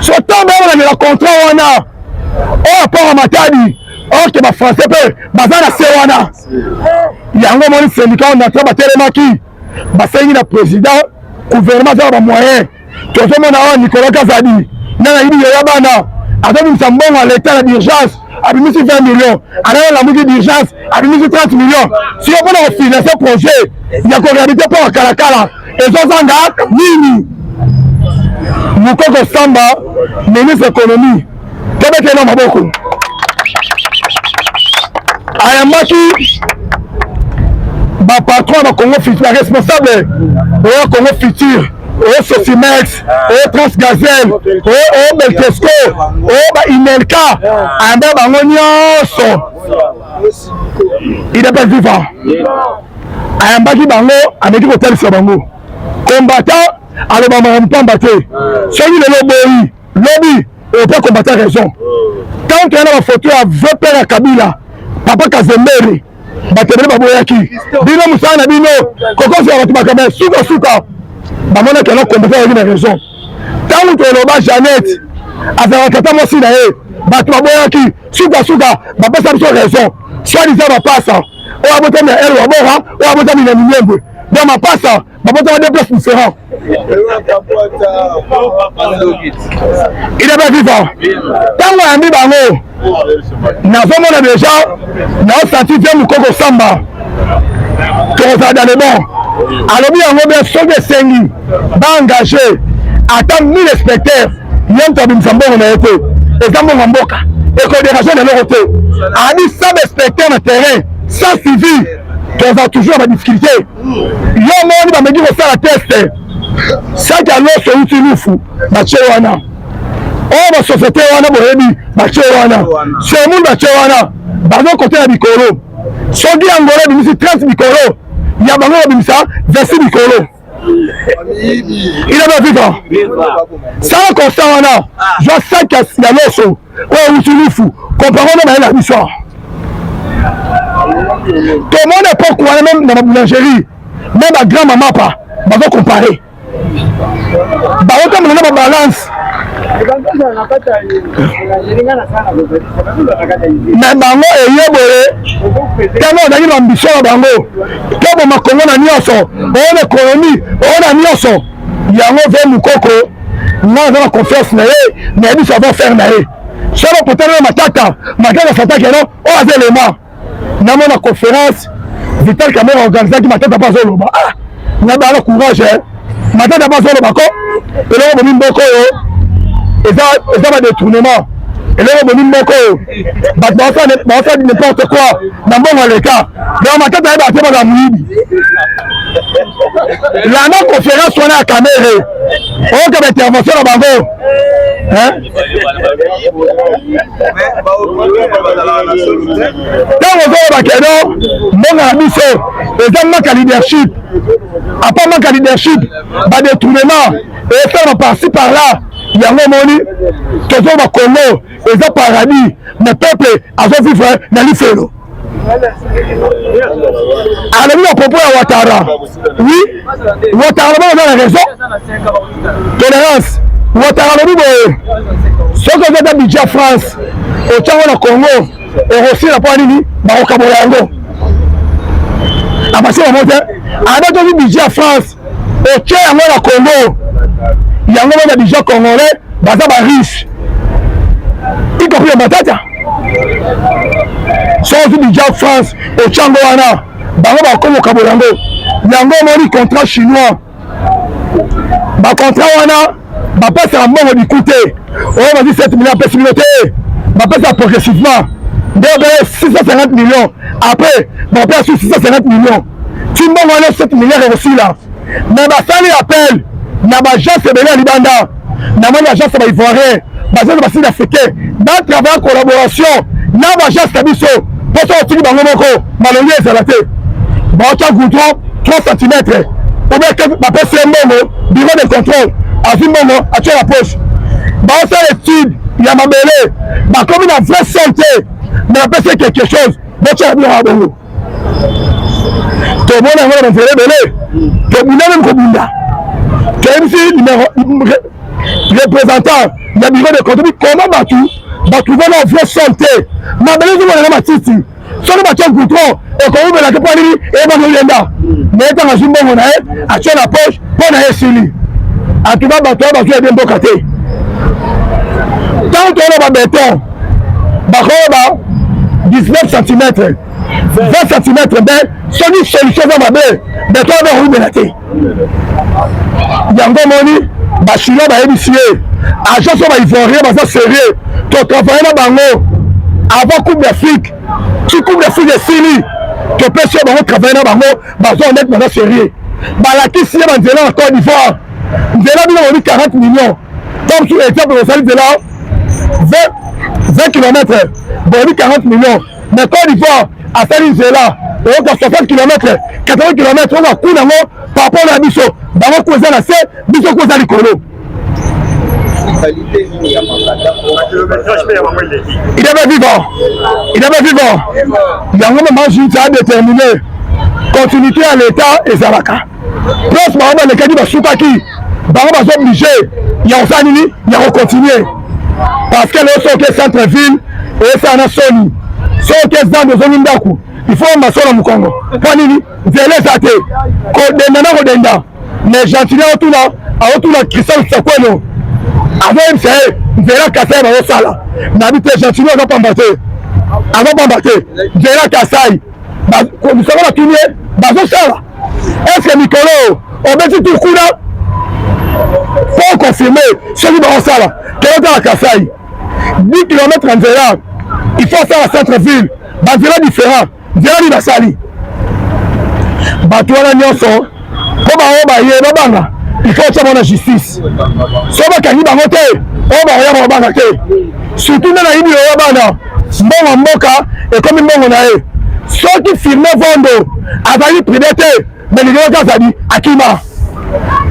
Surtout on a le contrat on a. Oh rapport à Matadi. Oh que ma français peut, bazana c'est wana. Il y a un moment syndicat on attend batelemaki. Basengi na président gouvernement za ba moyen. Tout le monde a Nicolas Kazadi. Na ibi ya bana. Avec une sambon à l'état d'urgence, avec 20 millions. Alors la musique d'urgence, avec 30 millions. Si on peut financer ce projet, il y a qu'on réalité pour Kalakala. Et ça s'engage, Nini. Moukoko Samba, ministre de l'économie. Québec est là, beaucoup. Ayamaki, patron de Congo Futur, responsable de Congo Futur. au Sosimex, au Transgazel, au Beltesco, au Inelka, anda bango nyonso. Il n'est pas vivant. Ayambaki bango, ameki kotalisa bango. Combattant, aloba mpamba te. Soki le lobby, on peut combattre raison. Quand tu as une photo à 20 pères à Kabila, Papa Kazembere, batebele baboyaki. Bino musana bino, koko sur la Kabila, suka. Bamona kena combattre avec une raison. Tant que l'oba Jeannette, azala tata mosi na ye, batu baboyaki, suka, baba sa biso raison. Soit disant va passer. On va voter mais elle va boire, on va voter mais il dans ma passe, ma vote à des places différentes. Il est pas vivant. Tant qu'on a mis bango, nous avons déjà, nous senti bien nous Koko Samba. Qu'on va dans le bon. Alors bien on va sauver 5 000, va engager, attendre 1000 spectateurs. Il y a un tabou Msambo on a été. Et ça mon Mboka. Et coordination de leur côté. A dit 100 spectateurs dans le terrain, sans civil. On va toujours avoir des difficultés. Il y a un monde qui va me dire ça la test. Ça qui a l'eau sur YouTube, Mathieu Wana. On va société Wana Borebi, Mathieu Wana. C'est le monde Mathieu Wana. Dans côté de Bikolo. Si on dit Angola, il y a 30 Bikolo. Il y a Bango, il y a 26 Bikolo. Il est pas vivant. Ça, constant Wana. Je vois ça qui a l'eau sur YouTube. Comparons à la mission. Tout le monde n'est pas courant, même dans la boulangerie, même ma grand-maman pas, on va comparer. On va la balance. Mais bango et yébole, tellement on a eu l'ambition à bango. Comme on a connu la nyonso, on a économie, on a nyonso. Il y a un vrai moukoko, nous avons confiance, mais nous savons faire naé. Si on peut tenir ma tata s'attaque, non, on a des éléments. Dans la conférence, Vital Kamera organisé qui m'a tête à pas au loba. Ah, n'a pas le courage, hein. Ma tête à pas au loba, et là, on a beaucoup, et ça va détournement. Et là, on a beaucoup, bah, ça dit n'importe quoi, dans mon cas. Dans ma tête à pas dans Mouibi. La conférence, on a à Caméra. On a intervention à Bango. Hein? Dans le Bakeno, mon ami, c'est un manque à leadership. À part manque à leadership, bah détournement, et faire par-ci par-là, il y a un moment, que sont au Congo, et un paradis, le peuple a son vivre dans l'Ifelo. Alors, à propos de Ouattara, oui, Ouattara, on a la raison. Tolérance, Ouattara, ce que vous avez dit à France, au Tchao, au Congo, et aussi la Poanini, au Kaboyango. À passer au monde, avec le budget à France, au Tchao, au Congo, il y a un budget congolais, bazaba riche, y compris le Matata. Sans le budget à France, au Tchao, au Congo, au Kaboyango, il y a un contrat chinois. Le contrat, on passe à mort du côté. On va dire 7 millions de possibilités. On passe progressivement. D'ailleurs, 650 millions. Après, on passe sur 650 millions. Tu m'as 7 milliards aussi là. Mais ça les appelle. N'a pas agence de Libanda. N'a pas agence de Ivoirien. Basé sur le africain. Dans le travail en collaboration, n'a pas agence de Bisso. Pour ça, on tire dans le moko. Malonnier est zalaté. Bon, tu as goudron 3 cm. Ou bien que ma personne est bureau de contrôle. À ce moment, à tuer la poche. baosala étude ya mabele bakomi na vraie santé mais bapesi quelque chose botyaka biloko ya bongo tomona yango na banzela ebele tobunda meme kobunda toyebisi représentant ya bureau de contrôle comment batrouva na vraie santé mabele ezomonana matiti soki batya goutron ekobubelaka mpo nini eyebana oyenda me etanga zwi mbongo na ye atye na poche mpo na ye esili atuka bato oyo bazwi ede mboka te ntango toyona babeton bakoyo ba 19 cm 20 cm be soki solution eza mabe beton oyo bakobubela te yango moni bachinois bayebisi ye agence oyo baivorien baza sérieux totravaille na bango avant coupe d'Afrique ti coupe d'Afrique esili topesi yo bango travaille na bango baza honnête baza sérieux balakisi ye banzela na Côte d'Ivoire nzela bino bobi 40 millions comme sur exemple bosali nzela 20 km bobi 40 millions mais Côte d'Ivoire asali nzela oyoka 60 km 80 km oyo bakuna yango par rapport na biso bango ko eza na se biso ko eza likolo. Il devait vivre. Yango maman juge a déterminé continuité à l'état et Zalaka. Plus maman le kadi basukaki bango bazo obligé ya osani ni ya continuer parce que le soke centre ville et ça na soni soke dans de zoni ndaku il faut masolo mukongo kwa nini vele zate ko denda na ko denda mais gentiment autour Christian Sakweno avant MCA nzela Kasai bazosala nabi te gentiment azopamba te nzela Kasai komisaka batunie bazosala est-ce mikolo obeti tukuna pour confirmer soki bazosala teyotala Kasai 10 km ya nzela il faut sala centre-ville banzela différent nzela ni basali bato wana nyonso mpo bango baye babanga il faut tia bona justice so bakangi bango te oyo bakoya babanga te surtout nde nayibi oyo bana mbongo mboka ekomi mbongo na ye soki firme vondo azali privé te me liloyoki azali akima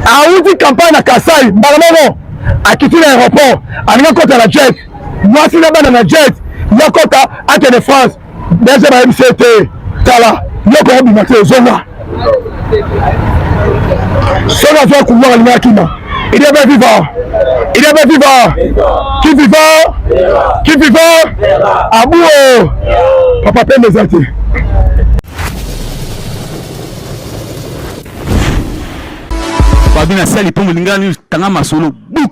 awuti campagne na Kasai mbala moko akiti na aéroport alinga kota na jet mwasi na bana na jet ya kota akende France dese bayebisi ete tala yoko obima te zonga soki azwa couloir alinga akima il devait vivre. Qui vivant Abou papa pe mezate babina sali po mulingani tanga masolo boucle